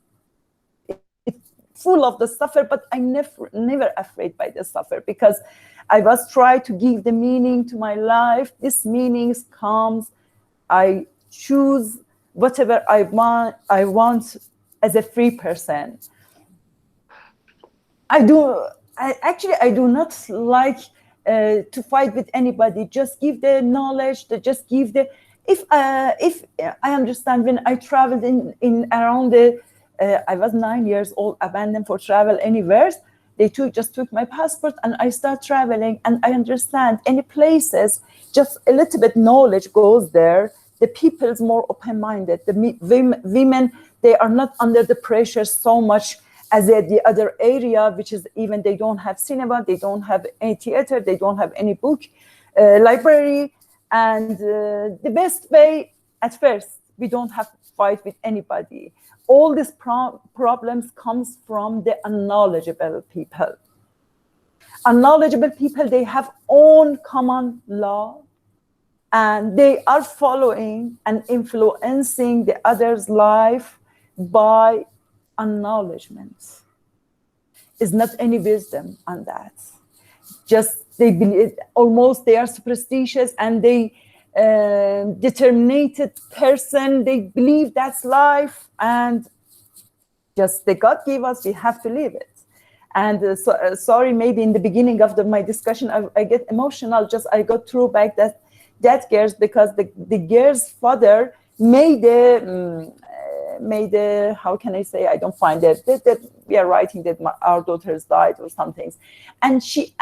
It's full of the suffer, but I'm never afraid by the suffer, because I was trying to give the meaning to my life. This meanings comes. I choose whatever I want as a free person. I do not like to fight with anybody. Just give the knowledge. Just give the. If I understand, when I traveled in around I was 9 years old, abandoned for travel anywhere. They just took my passport and I start traveling, and I understand any places, just a little bit knowledge goes there. The people's more open-minded. The women, they are not under the pressure so much as the other area, which is even they don't have cinema, they don't have any theater, they don't have any book, library. And the best way, at first, we don't have to fight with anybody. All these problems comes from the unknowledgeable people. Unknowledgeable people, they have own common law, and they are following and influencing the other's life by acknowledgement. Is not any wisdom on that. Just they believe, almost they are superstitious, and they determined person, they believe that's life, and just the God gave us, we have to live it. And sorry, maybe in the beginning of my discussion I get emotional. Just I got through back that girls, because the girl's father made how can I say, I don't find that we are writing that our daughters died or some things, and he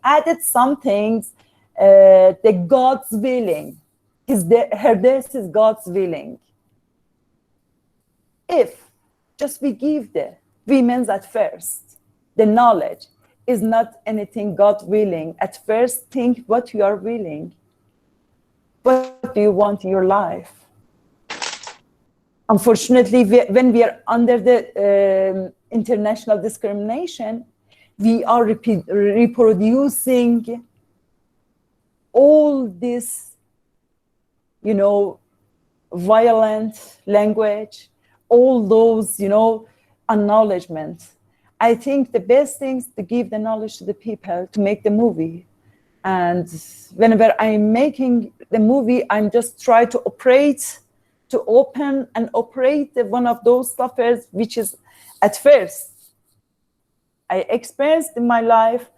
added some things, the God's willing, her death is God's willing. If just we give the women's at first, the knowledge is not anything God willing. At first, think what you are willing. What do you want in your life? Unfortunately, when we are under the international discrimination, we are reproducing all this, violent language, all those, acknowledgement. I think the best thing is to give the knowledge to the people, to make the movie. And whenever I'm making the movie, I'm just try to open and operate one of those suffers, which is at first I experienced in my life,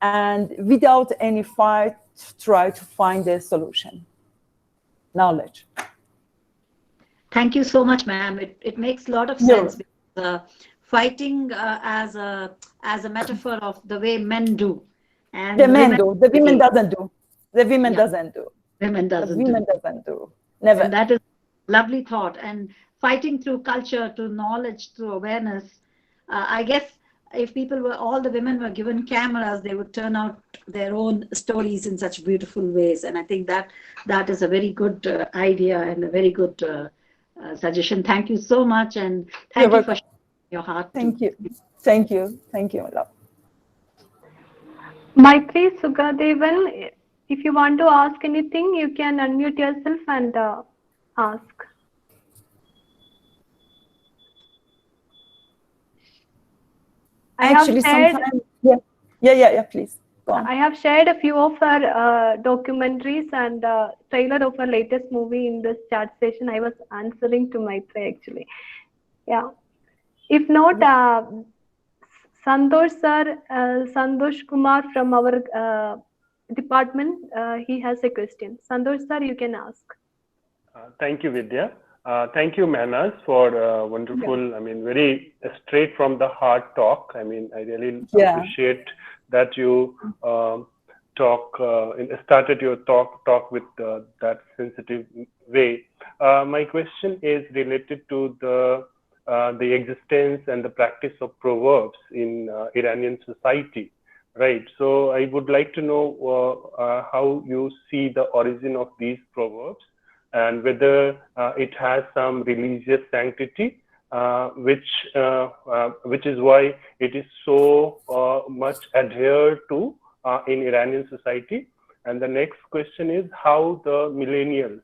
and without any fight, try to find a solution. Knowledge. Thank you so much, ma'am. It makes a lot of sense. Because, fighting as a metaphor of the way men do, and the men do. The women doesn't do. The women Yeah. doesn't do. Women doesn't. The women doesn't do. Never. And that is lovely thought. And fighting through culture, through knowledge, through awareness. I guess if all the women were given cameras, they would turn out their own stories in such beautiful ways. And I think that is a very good idea and a very good suggestion. Thank you so much, and thank you for sharing your heart. Thank you, my love. Maitri Sugadevan, if you want to ask anything, you can unmute yourself and ask. Actually, sometimes, yeah, please. Go on. I have shared a few of her documentaries and trailer of her latest movie in this chat session. I was answering to Maitri actually. Yeah. If not, Santosh sir, Santosh Kumar from our department, he has a question. Santosh sir, you can ask. Thank you, Vidya. Thank you, Mahnaz, for wonderful, I mean, very straight from the heart talk. I mean, I really appreciate that you started your talk with that sensitive way. My question is related to the existence and the practice of proverbs in Iranian society, right? So I would like to know how you see the origin of these proverbs, and whether it has some religious sanctity, which is why it is so much adhered to in Iranian society. And the next question is how the millennials,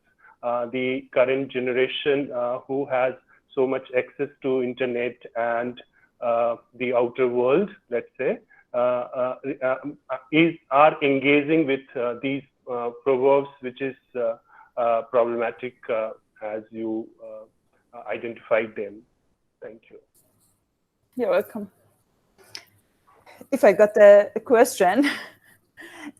the current generation who has so much access to internet and the outer world, let's say, are engaging with these proverbs, which is problematic as you identified them. Thank you. You're welcome. If I got the question,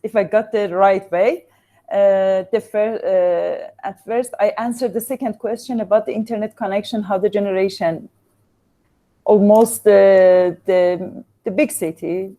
if I got the right way, at first I answered the second question about the internet connection, how the generation, almost the big city,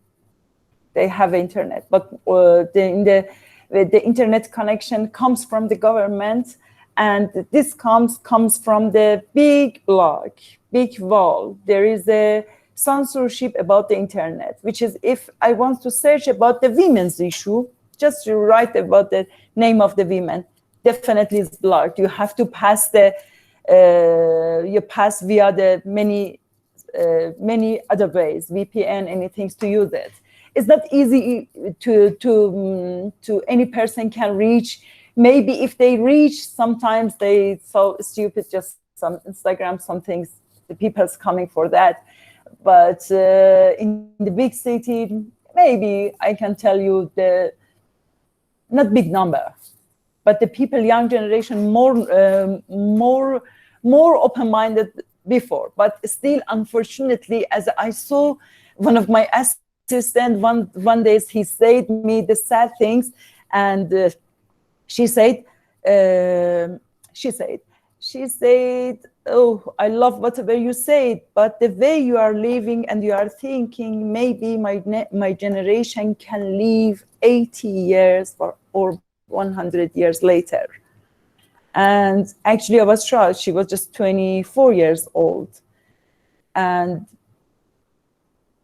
they have internet, but the internet connection comes from the government, and this comes from the big block, big wall. There is a censorship about the internet, which is, if I want to search about the women's issue, just to write about the name of the women, definitely is blocked. You have to pass via the many other ways, VPN, anything to use it. It's not easy to any person can reach. Maybe if they reach, sometimes they so stupid, just some Instagram, some things, the people's coming for that. But in the big city, maybe I can tell you not big number, but the people, young generation, more open-minded before. But still, unfortunately, as I saw one of my assistant one day, he said me the sad things, and she said, oh, I love whatever you said, but the way you are living and you are thinking, maybe my generation can live 80 years or 100 years later. And actually I was shocked. She was just 24 years old. And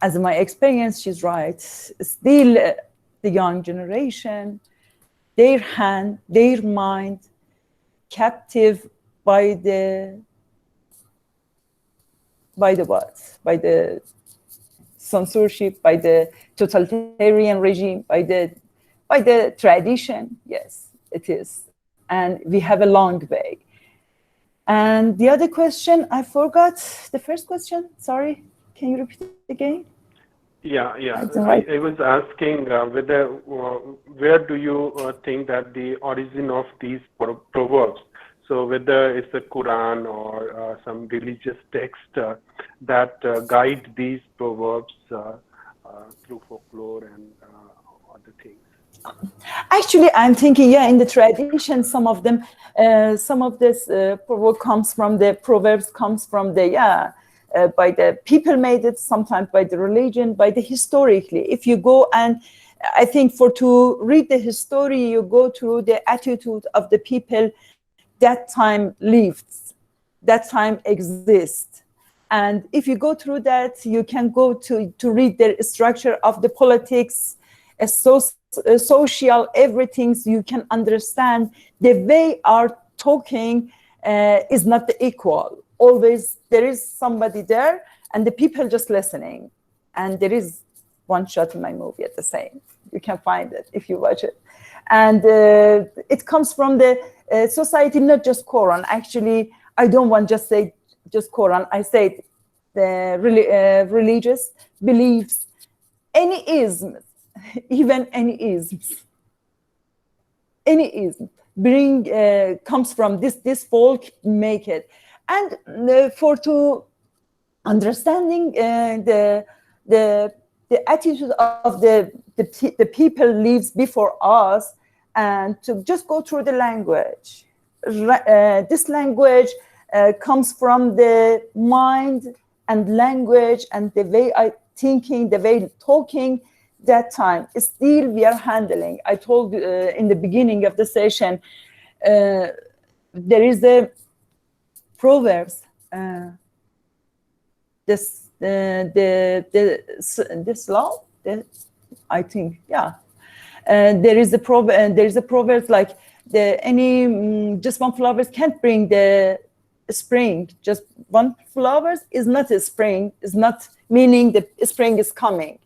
as my experience, she's right. Still, the young generation, their mind, captive by the censorship, by the totalitarian regime, by the tradition. Yes, it is. And we have a long way. And the other question, I forgot the first question. Sorry, can you repeat it again? Yeah. I was asking where do you think that the origin of these proverbs? So whether it's the Quran or some religious text that guide these proverbs through folklore and other things. Actually, I'm thinking, in the tradition, some of them, some of this proverbs comes from the by the people made it, sometimes by the religion, by the historically. If you go and I think to read the history, you go through the attitude of the people that time lived, that time exists. And if you go through that, you can go to read the structure of the politics, social, everything. So you can understand the way our talking is not the equal. Always there is somebody there and the people just listening. And there is one shot in my movie at the same. You can find it if you watch it. And it comes from the society, not just Quran. Actually, I don't want to just say just Quran. I say the religious beliefs, any ism, even any isms. Any ism comes from this folk make it. And for to understanding the attitude of the people lives before us, and to just go through the language. This language comes from the mind and language and the way I thinking, the way talking that time. Still we are handling. I told in the beginning of the session, there is the Proverbs. This law, I think, yeah. There is a proverb like just one flowers can't bring the spring. Just one flowers is not a spring. Is not meaning the spring is coming.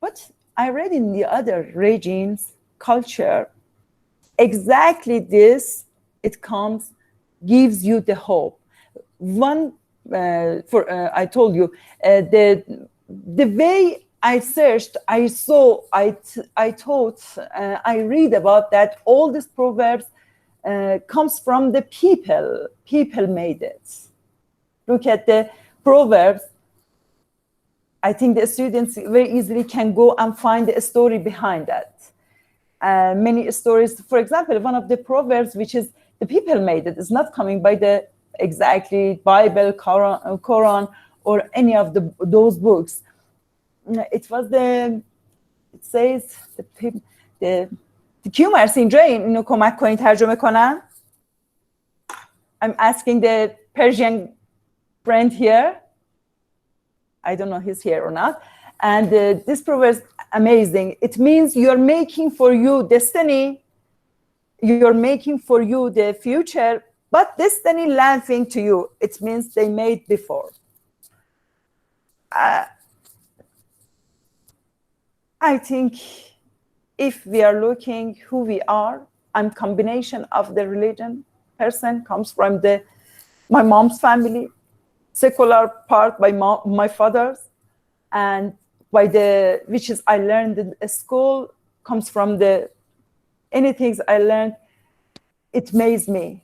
But I read in the other regimes, culture, exactly this. It comes, gives you the hope. One I told you the way I searched, I saw, I thought, I read about that. All these proverbs comes from the people. People made it. Look at the proverbs. I think the students very easily can go and find a story behind that. Many stories. For example, one of the proverbs, which is the people made it, is not coming by the exactly Bible, Quran, or any of those books. It was it says the کی مرسی اینجا اینو کمک کنین ترجمه کنم. I'm asking the Persian friend here. I don't know if he's here or not. And this proverb is amazing. It means you're making for you destiny. You're making for you the future, but destiny laughing to you. It means they made before. I think if we are looking who we are, I'm combination of the religion person, comes from my mom's family, secular part by my father's, and by which is I learned in school, comes from anything I learned, it makes me.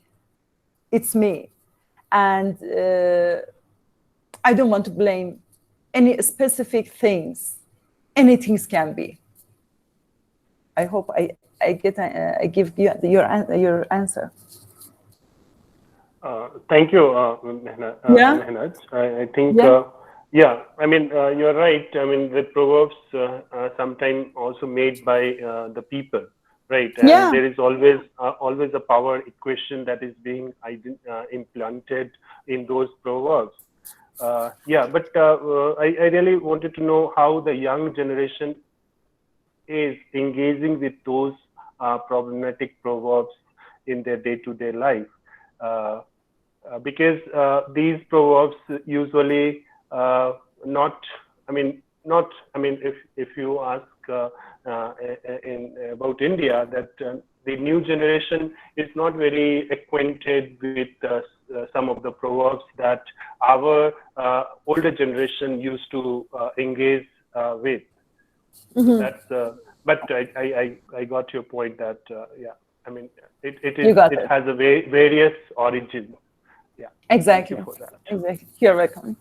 It's me. And I don't want to blame any specific things. Anything can be. I hope I give you your answer. Thank you, Mahnaz. I think, I mean, you're right. I mean, the proverbs are sometimes also made by the people, right? And there is always a power equation that is being implanted in those proverbs. But I really wanted to know how the young generation is engaging with those problematic proverbs in their day-to-day life. Because these proverbs usually if you ask about India, that the new generation is not very acquainted with some of the proverbs that our older generation used to engage with. Mm-hmm. That's but I got your point that I mean it has a various origins. Yeah. Exactly. Thank you for that. Exactly. You're welcome.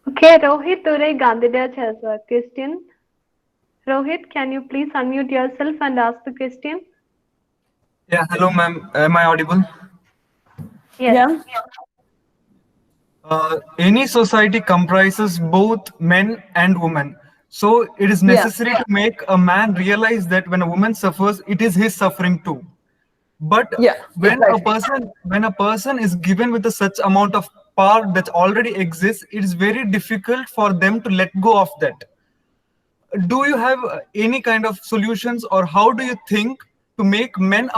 Okay, Rohit Durai Gandhidaj has a question. Rohit, can you please unmute yourself and ask the question? Yeah, hello ma'am. Am I audible? Yes. Yeah. Any society comprises both men and women. So it is necessary to make a man realize that when a woman suffers, it is his suffering too. But when a person is given with such amount of power that already exists, it is very difficult for them to let go of that. Do you have any kind of solutions, or how do you think to make men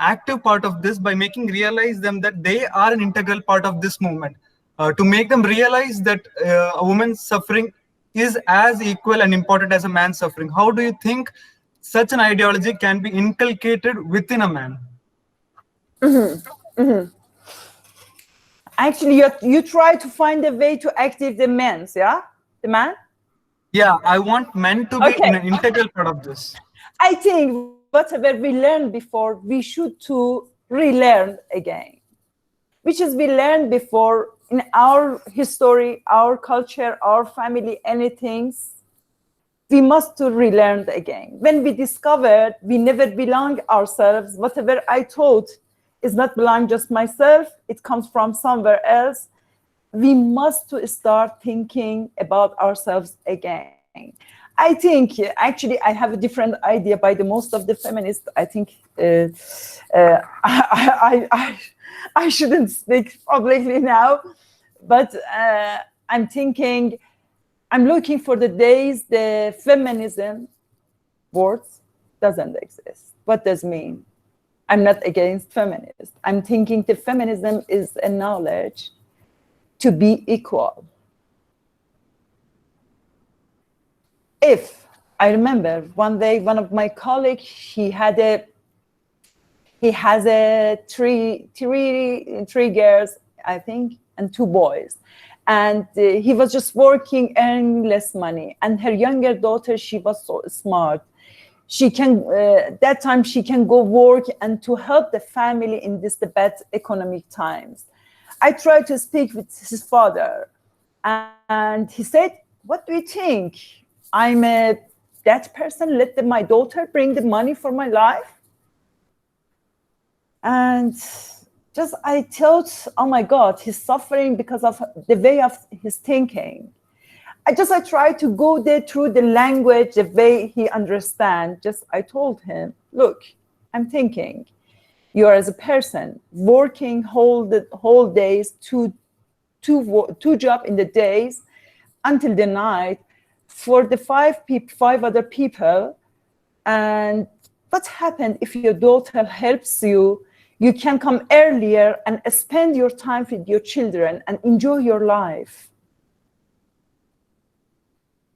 active part of this, by making realize them that they are an integral part of this movement, to make them realize that a woman's suffering is as equal and important as a man's suffering? How do you think such an ideology can be inculcated within a man? Mm-hmm. Mm-hmm. Actually, you try to find a way to active the men, the man? Yeah, I want men to be an integral part of this. I think whatever we learned before, we should to relearn again. Which is we learned before in our history, our culture, our family, anything, we must to relearn again. When we discovered we never belong ourselves, whatever I thought is not belong just myself, it comes from somewhere else. We must to start thinking about ourselves again. I think actually I have a different idea by the most of the feminists. I think I shouldn't speak publicly now, but I'm thinking, I'm looking for the days the feminism words doesn't exist. What does it mean? I'm not against feminists. I'm thinking the feminism is a knowledge to be equal. If I remember one day, one of my colleagues, he has three girls, I think, and 2 boys. And he was just working, earning less money. And her younger daughter, she was so smart. She can, that time she can go work and to help the family in this bad economic times. I tried to speak with his father and he said, what do you think? I'm that person, let my daughter bring the money for my life? And just I thought, oh my God, he's suffering because of the way of his thinking. I tried to go there through the language, the way he understands. I told him, look, I'm thinking, you are as a person working whole days, two jobs in the days until the night for the 5 other people. And what happened if your daughter helps you? You can come earlier and spend your time with your children and enjoy your life.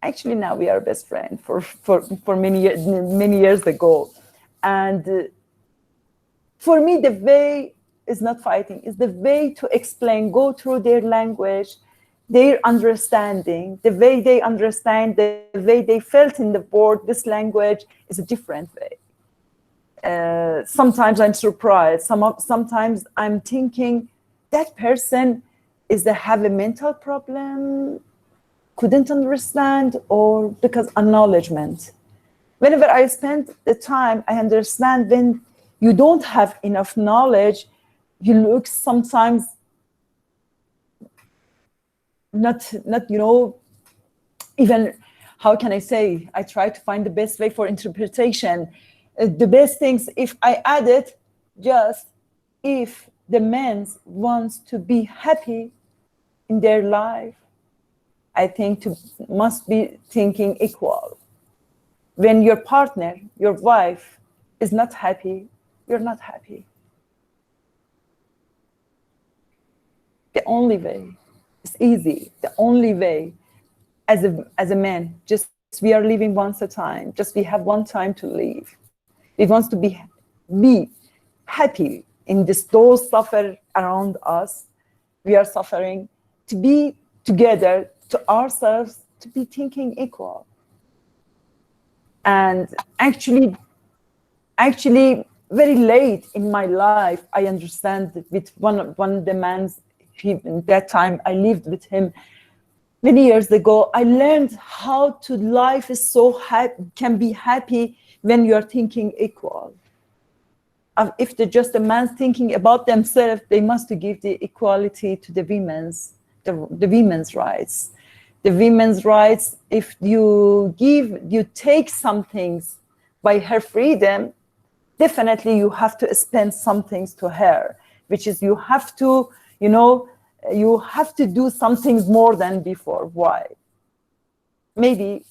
Actually, now we are best friends for many years ago. And for me, the way is not fighting, is the way to explain, go through their language, their understanding, the way they understand, the way they felt in the word, this language is a different way. Sometimes I'm surprised. Sometimes I'm thinking that person have a mental problem, couldn't understand, or because acknowledgement. Whenever I spend the time, I understand when you don't have enough knowledge, you look sometimes not even, how can I say, I try to find the best way for interpretation. The best things, if I add it, just if the man wants to be happy in their life, I think must be thinking equal. When your partner, your wife, is not happy, you're not happy. The only way, it's easy, the only way, as a man, just we are living once a time, just we have one time to live. We want to be happy in this, those suffer around us. We are suffering, to be together, to ourselves, to be thinking equal. And actually, very late in my life, I understand with one of the man's, that time I lived with him many years ago, I learned how to life is so can be happy when you are thinking equal. If they're just a man thinking about themselves, they must give the equality to the women's rights. The women's rights, if you take some things by her freedom, definitely you have to spend some things to her, which is you have to do some things more than before. Why? Maybe,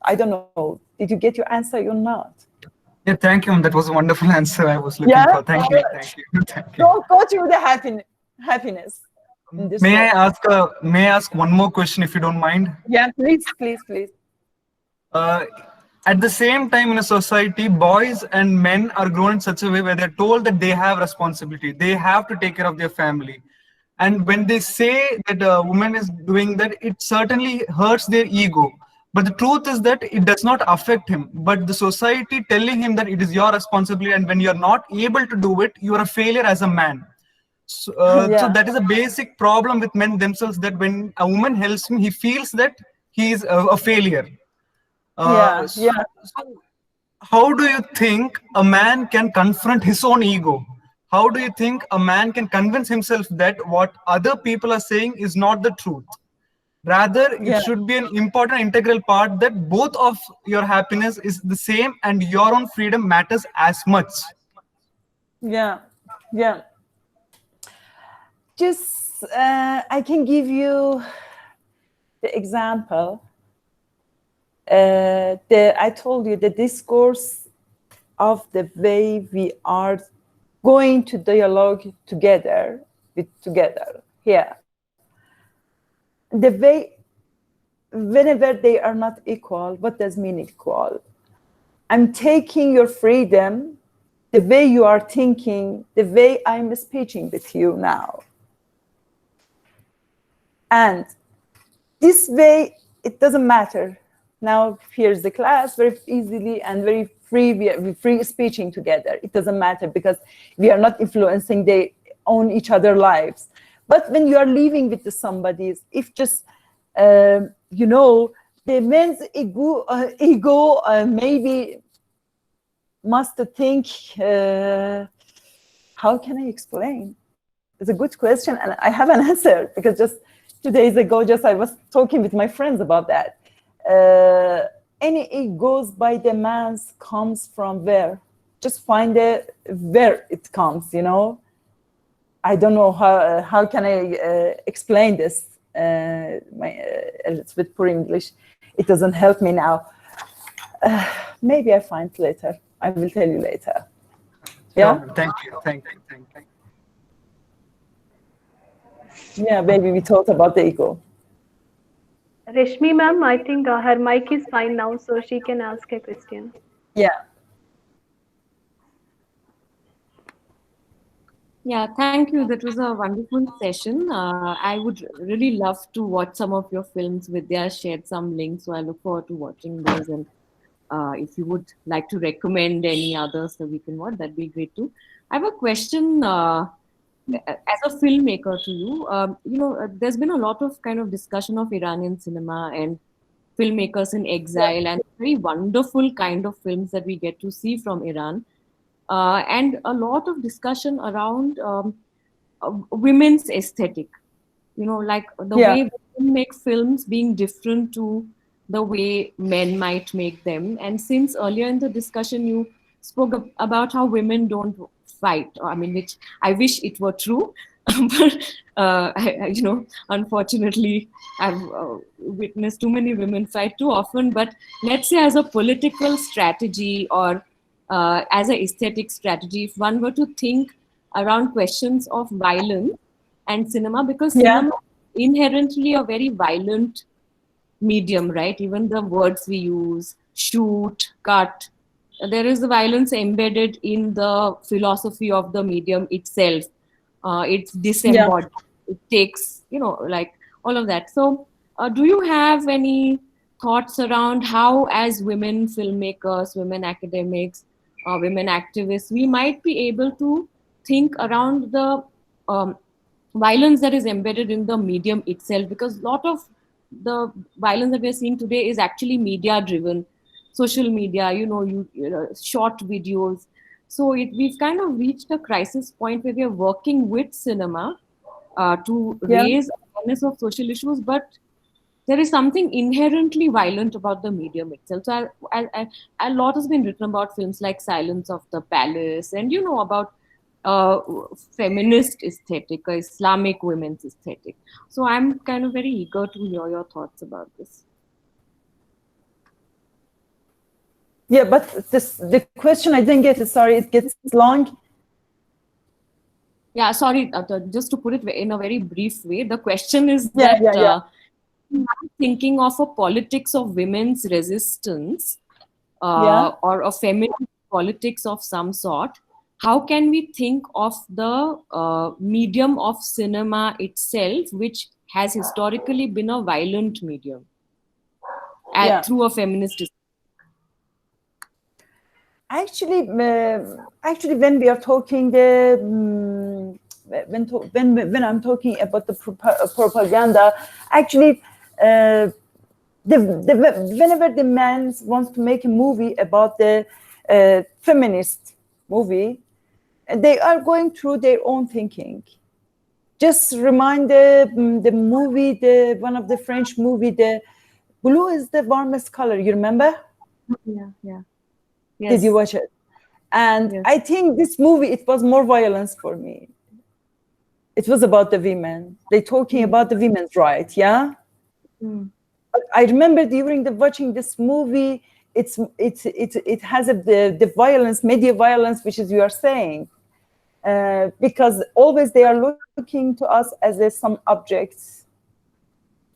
I don't know. Did you get your answer or not? Yeah, thank you. That was a wonderful answer I was looking for. Thank you. Go through the happiness. May I ask one more question, if you don't mind? Yeah, please. At the same time, in a society, boys and men are grown in such a way where they're told that they have responsibility. They have to take care of their family. And when they say that a woman is doing that, it certainly hurts their ego. But the truth is that it does not affect him. But the society telling him that it is your responsibility, and when you're not able to do it, you are a failure as a man. So, so that is a basic problem with men themselves, that when a woman helps him, he feels that he is a failure. So how do you think a man can confront his own ego? How do you think a man can convince himself that what other people are saying is not the truth? Rather, it should be an important integral part, that both of your happiness is the same and your own freedom matters as much. Yeah. Just, I can give you the example. I told you the discourse of the way we are going to dialogue together here. The way, whenever they are not equal, what does mean equal? I'm taking your freedom, the way you are thinking, the way I'm speaking with you now. And this way, it doesn't matter. Now, here's the class, very easily and very free, we're free speaking together. It doesn't matter because we are not influencing on each other's lives. But when you are living with somebody, if just, you know, the man's ego maybe must think, how can I explain? It's a good question, and I have an answer, because just 2 days ago, I was talking with my friends about that. Any egos by the man's comes from where? Just find where it comes, you know? I don't know how can I explain this. It's with poor English. It doesn't help me now. Maybe I find later. I will tell you later. Yeah? Thank you. Yeah, baby, we talked about the ego. Reshmi ma'am, I think her mic is fine now, so she can ask a question. Yeah. Yeah, thank you. That was a wonderful session. I would really love to watch some of your films. Vidya shared some links, so I look forward to watching those. And if you would like to recommend any others that we can watch, that'd be great too. I have a question as a filmmaker to you. You know, there's been a lot of kind of discussion of Iranian cinema and filmmakers in exile, and very wonderful kind of films that we get to see from Iran. And a lot of discussion around women's aesthetic, you know, like the way women make films being different to the way men might make them. And since earlier in the discussion, you spoke about how women don't fight, I mean, which I wish it were true, but you know, unfortunately, I've witnessed too many women fight too often. But let's say as a political strategy or as an aesthetic strategy, if one were to think around questions of violence and cinema, because cinema is inherently a very violent medium, right? Even the words we use, shoot, cut, there is the violence embedded in the philosophy of the medium itself. It's disembodied. It takes, you know, like all of that. So do you have any thoughts around how, as women filmmakers, women academics, women activists, we might be able to think around the violence that is embedded in the medium itself? Because a lot of the violence that we're seeing today is actually media driven, social media, you know, short videos. So we've kind of reached a crisis point where we're working with cinema to raise awareness of social issues, but there is something inherently violent about the medium itself. So a lot has been written about films like Silence of the Palace, and, you know, about feminist aesthetic, Islamic women's aesthetic. So I'm kind of very eager to hear your thoughts about this. Yeah, but the question I didn't get it. Sorry, it gets long. Yeah, sorry, just to put it in a very brief way, the question is that thinking of a politics of women's resistance or a feminist politics of some sort, how can we think of the medium of cinema itself, which has historically been a violent medium, through a feminist? Actually, when we are talking when I'm talking about the propaganda, actually, whenever the man wants to make a movie about the feminist movie, they are going through their own thinking. Just remind the movie, one of the French movie, the blue is the warmest color. You remember? Yeah. Yes. Did you watch it? And yes. I think this movie, it was more violence for me. It was about the women. They talking about the women's right, yeah? I remember during watching this movie, it has the violence, media violence, which is you are saying, because always they are looking to us as some objects,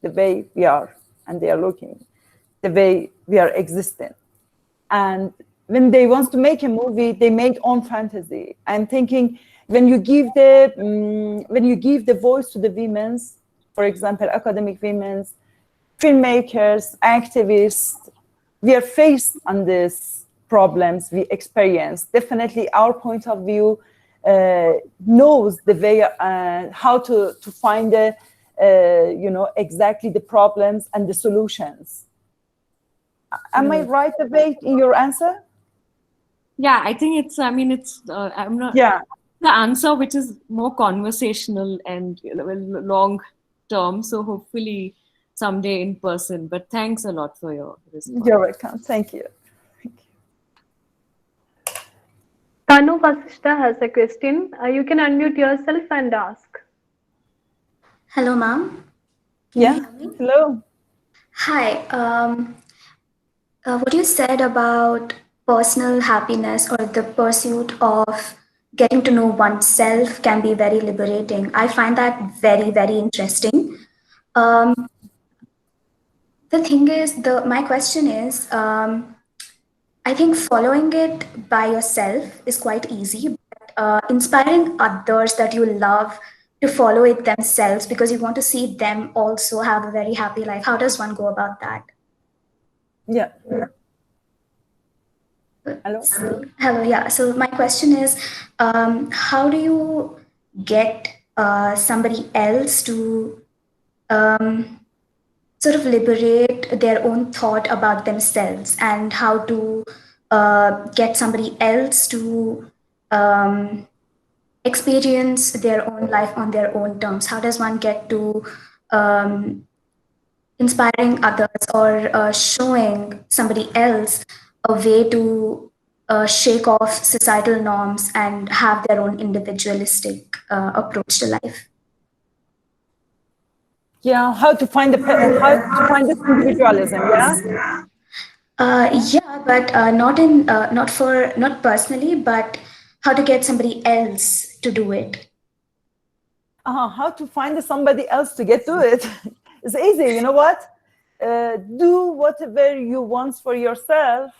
the way we are, and they are looking the way we are existing. And when they want to make a movie, they make own fantasy. I'm thinking when you give the voice to the women's, for example, academic women's, filmmakers, activists, we are faced on these problems we experience. Definitely our point of view knows the way how to find the exactly the problems and the solutions. Am I right away in your answer? Yeah, I think it's, I'm not, the answer which is more conversational and long term. So hopefully someday in person, but thanks a lot for your response. You're welcome. Thank you. Tanu Vasishta has a question. You can unmute yourself and ask. Hello, ma'am. Yeah. Hello. Hi. What you said about personal happiness or the pursuit of getting to know oneself can be very liberating. I find that very, very interesting. The thing is, my question is, I think following it by yourself is quite easy, but inspiring others that you love to follow it themselves because you want to see them also have a very happy life. How does one go about that? Yeah. Hello. Hello. Yeah. So my question is, how do you get somebody else to sort of liberate their own thought about themselves, and how to get somebody else to experience their own life on their own terms? How does one get to inspiring others or showing somebody else a way to shake off societal norms and have their own individualistic approach to life? Yeah, how to find this individualism? Yeah. Yeah, but not personally, but how to get somebody else to do it. How to find somebody else to get to it? It's easy. You know what? Do whatever you want for yourself.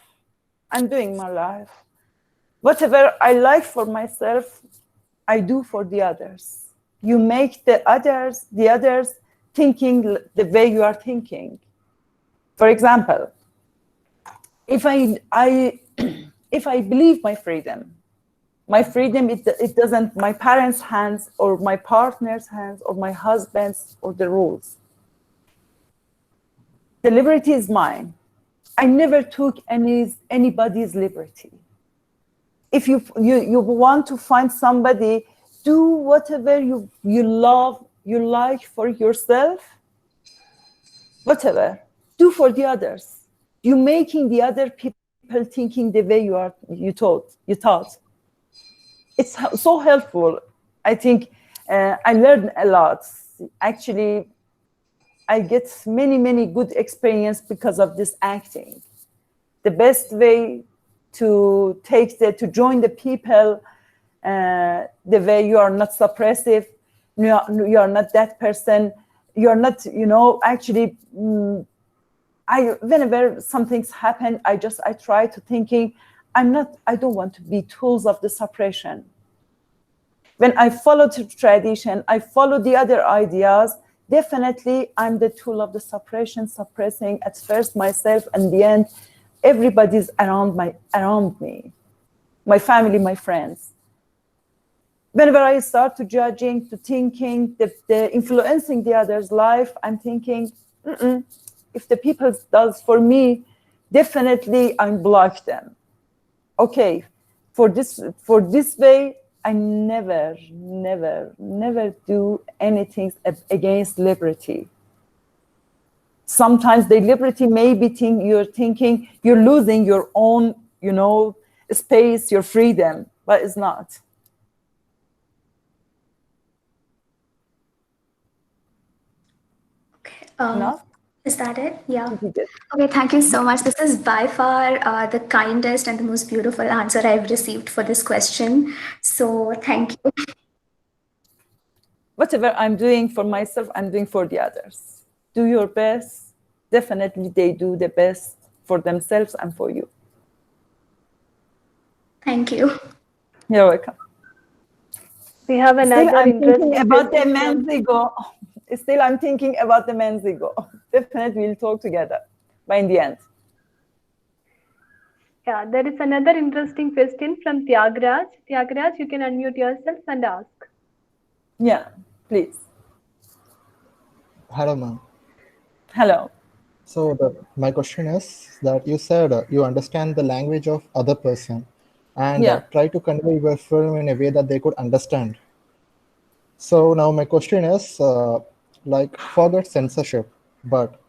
I'm doing my life. Whatever I like for myself, I do for the others. You make the others thinking the way you are thinking. For example, if I believe my freedom, it doesn't my parents' hands or my partner's hands or my husband's or the rules. The liberty is mine. I never took anybody's liberty. If you want to find somebody, do whatever you love, you like for yourself, whatever, do for the others. You're making the other people thinking the way you thought. It's so helpful. I think I learned a lot. Actually, I get many good experience because of this acting. The best way to join the people, the way you are not suppressive, you are not that person, you are not, actually, whenever something's happened, I try to thinking, I don't want to be tools of the suppression. When I follow the tradition, I follow the other ideas, definitely I'm the tool of the suppression, suppressing at first myself, and the end, everybody's around me, my family, my friends. whenever I start to judging, to thinking, the influencing the other's life, I'm thinking, if the people does for me, definitely I block them. Okay, for this way, I never do anything against liberty. Sometimes the liberty may be you're thinking you're losing your own, space, your freedom, but it's not. Okay. Is that it? Yeah. Okay, thank you so much. This is by far the kindest and the most beautiful answer I've received for this question. So thank you. Whatever I'm doing for myself, I'm doing for the others. Do your best. Definitely they do the best for themselves and for you. Thank you. You're welcome. We have another interesting about the men's ego. Still, I'm thinking about the men's ego. Definitely, we'll talk together. But in the end. Yeah, there is another interesting question from Tyagraj. Tyagraj, you can unmute yourself and ask. Yeah, please. Hello, ma'am. Hello. So my question is that you said you understand the language of other person and try to convey your film in a way that they could understand. So now my question is, forget censorship, but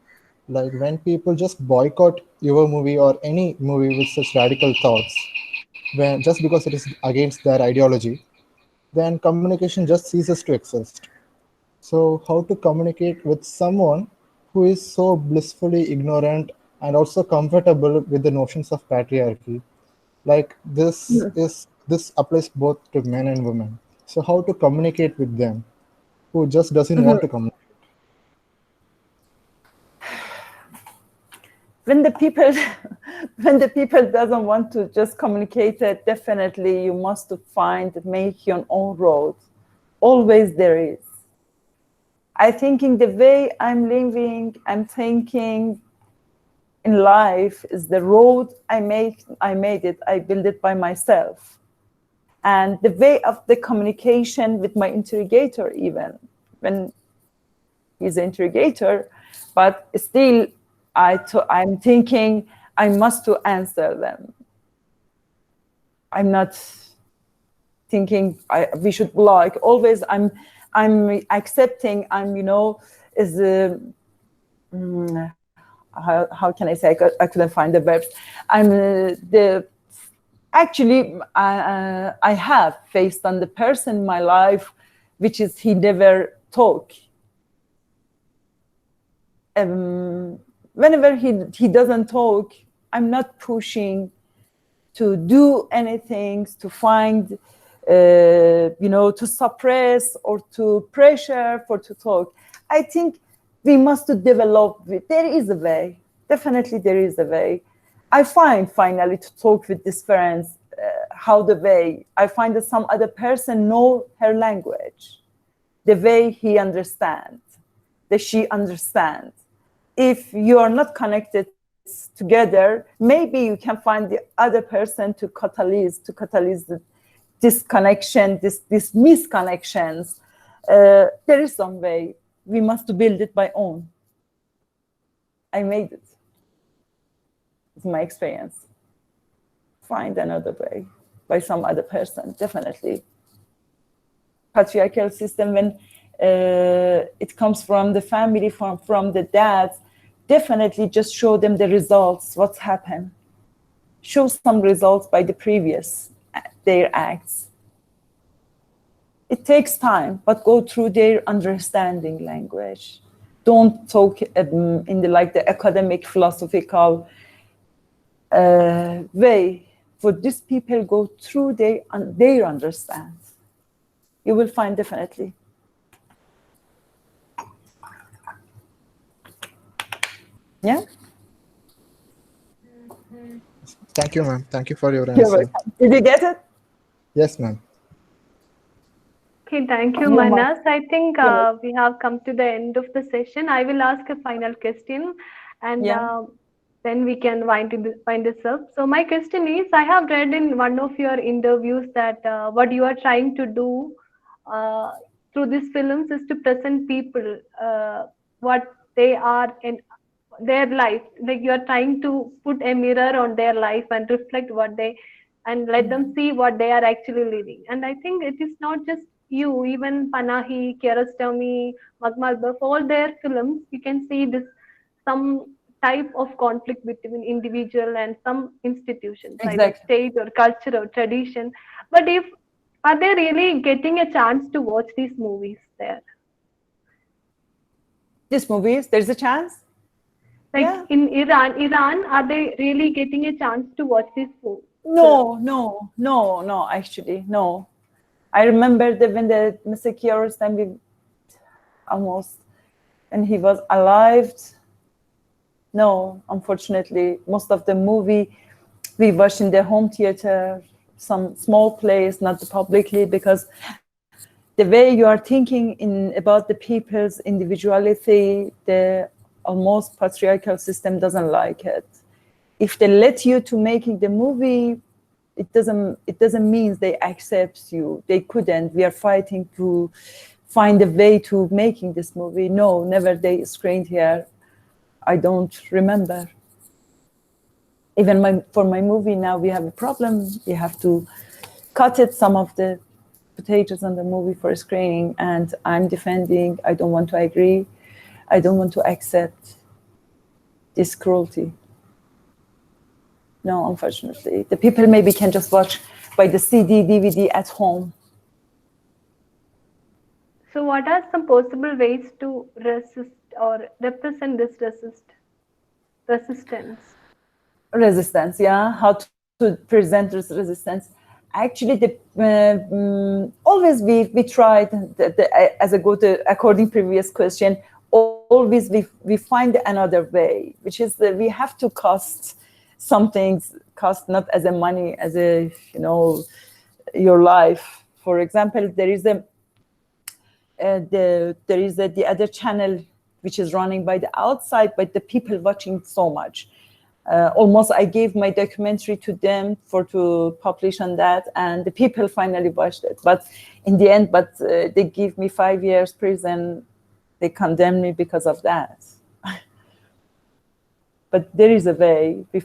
when people just boycott your movie or any movie with such radical thoughts, just because it is against their ideology, then communication just ceases to exist. So how to communicate with someone who is so blissfully ignorant and also comfortable with the notions of patriarchy? Like this applies both to men and women. So how to communicate with them who just doesn't want to communicate? When the people doesn't want to just communicate it, definitely you must make your own road. Always there is. I think in the way I'm living, I'm thinking in life is the road I made it, I built it by myself. And the way of the communication with my interrogator, even when he's an interrogator, but still I'm thinking I must to answer them. I'm not thinking we should block. Always I'm accepting. How can I say? I couldn't find the verbs. I have faced on the person in my life, which is he never talk. Whenever he doesn't talk, I'm not pushing to do anything, to find, to suppress or to pressure to talk. I think we must develop. There is a way. Definitely there is a way. I find finally to talk with this friend, I find that some other person know her language, the way he understands, that she understands. If you are not connected together, maybe you can find the other person to catalyze this connection, this misconnections. There is some way. We must build it by own. I made it. It's my experience. Find another way by some other person, definitely. Patriarchal system, when it comes from the family, from the dads, definitely just show them the results, what's happened. Show some results by the previous, their acts. It takes time, but go through their understanding language. Don't talk in the academic, philosophical way. For these people, go through their understand. You will find definitely. Yeah. Thank you, ma'am. Thank you for your You're answer. welcome. Did you get it? Yes, ma'am. Okay, thank you, Mahnaz. I think we have come to the end of the session. I will ask a final question. And then we can wind this up. So my question is, I have read in one of your interviews that what you are trying to do uh, through these films is to present people what they are in their life. Like you are trying to put a mirror on their life and reflect what they, and let them see what they are actually living. And I think it is not just you, even Panahi, Kiarostami, Magmalbaf, all their films, you can see this some type of conflict between individual and some institutions, either state or culture or tradition. But if are they really getting a chance to watch these movies there? These movies, there's a chance? Like in Iran, are they really getting a chance to watch these movies? No, actually, no. I remember that when the Mr. Kiarostami almost, and he was alive. No, unfortunately, most of the movie we watched in the home theater, some small place, not publicly, because the way you are thinking about the people's individuality, the almost patriarchal system doesn't like it. If they let you to making the movie, it doesn't mean they accept you. They couldn't. We are fighting to find a way to making this movie. No, never they screened here. I don't remember. Even for my movie now, we have a problem. We have to cut it, some of the footages on the movie for screening, and I'm defending. I don't want to agree. I don't want to accept this cruelty. No, unfortunately. The people maybe can just watch by the CD, DVD at home. So what are some possible ways to resist or represent this resistance? Resistance, yeah. How to present this resistance. Actually, always we tried, as a according previous question, always we find another way, which is that we have to cost some things, cost not as a money, as a, your life. For example, there is the other channel which is running by the outside, but the people watching so much. Almost I gave my documentary to them to publish on that, and the people finally watched it. But in the end, they give me 5 years prison. They condemn me because of that. But there is a way we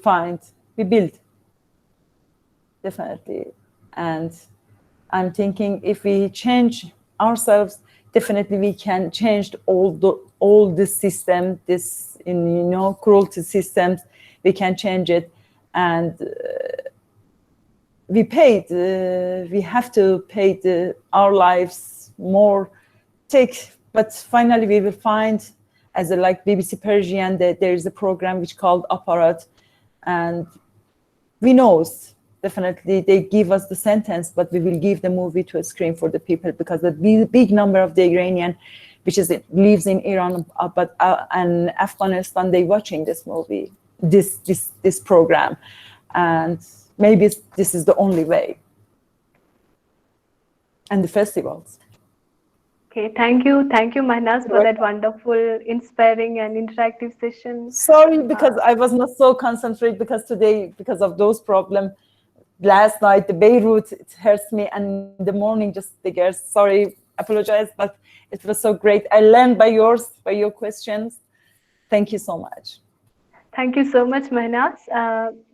build, definitely. And I'm thinking if we change ourselves, definitely we can change all this system, cruelty systems. We can change it, and we have to pay our lives more. But finally we will find, as like BBC Persian, that there is a program which called Aparat, and we know definitely they give us the sentence, but we will give the movie to a screen for the people, because the big number of the Iranian, lives in Iran, and Afghanistan, they watching this movie, this program, and maybe this is the only way. And the festivals. Okay, thank you, Mahnaz, for that wonderful, inspiring, and interactive session. Sorry, because I was not so concentrated, because today, because of those problems, last night, the Beirut, it hurts me, and in the morning, just the girls, sorry, apologize, but it was so great. I learned by your questions. Thank you so much. Thank you so much, Mahnaz.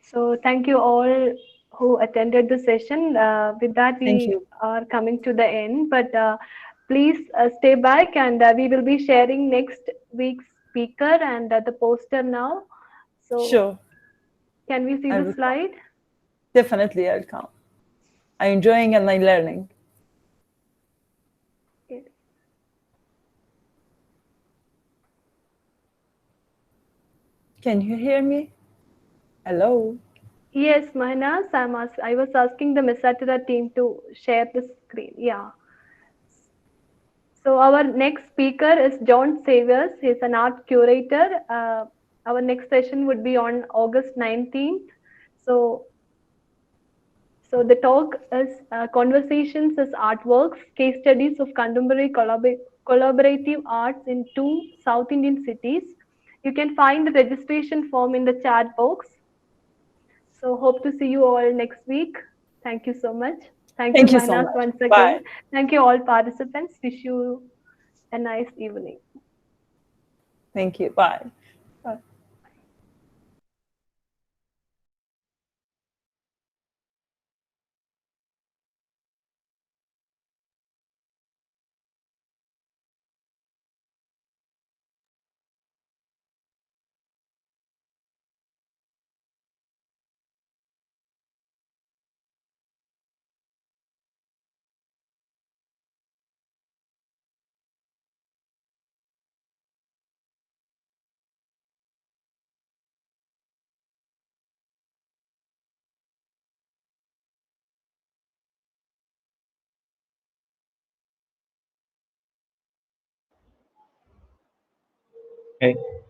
So thank you all who attended the session. With that, we are coming to the end, but please stay back, and we will be sharing next week's speaker and the poster now. So sure. Can we see the slide? Definitely, I'll come. I'm enjoying and I'm learning. Yes. Can you hear me? Hello? Yes, Mahnaz, I was asking the Mesatira team to share the screen. Yeah. So our next speaker is John Saviors. He's an art curator. Our next session would be on August 19th. So the talk is Conversations as Artworks, Case Studies of Contemporary Collaborative Arts in 2 South Indian Cities, You can find the registration form in the chat box. So hope to see you all next week. Thank you so much. Thank you, so Mahnaz, much. once again. Bye. Thank you all participants. Wish you a nice evening. Thank you. Bye. Bye. Hey.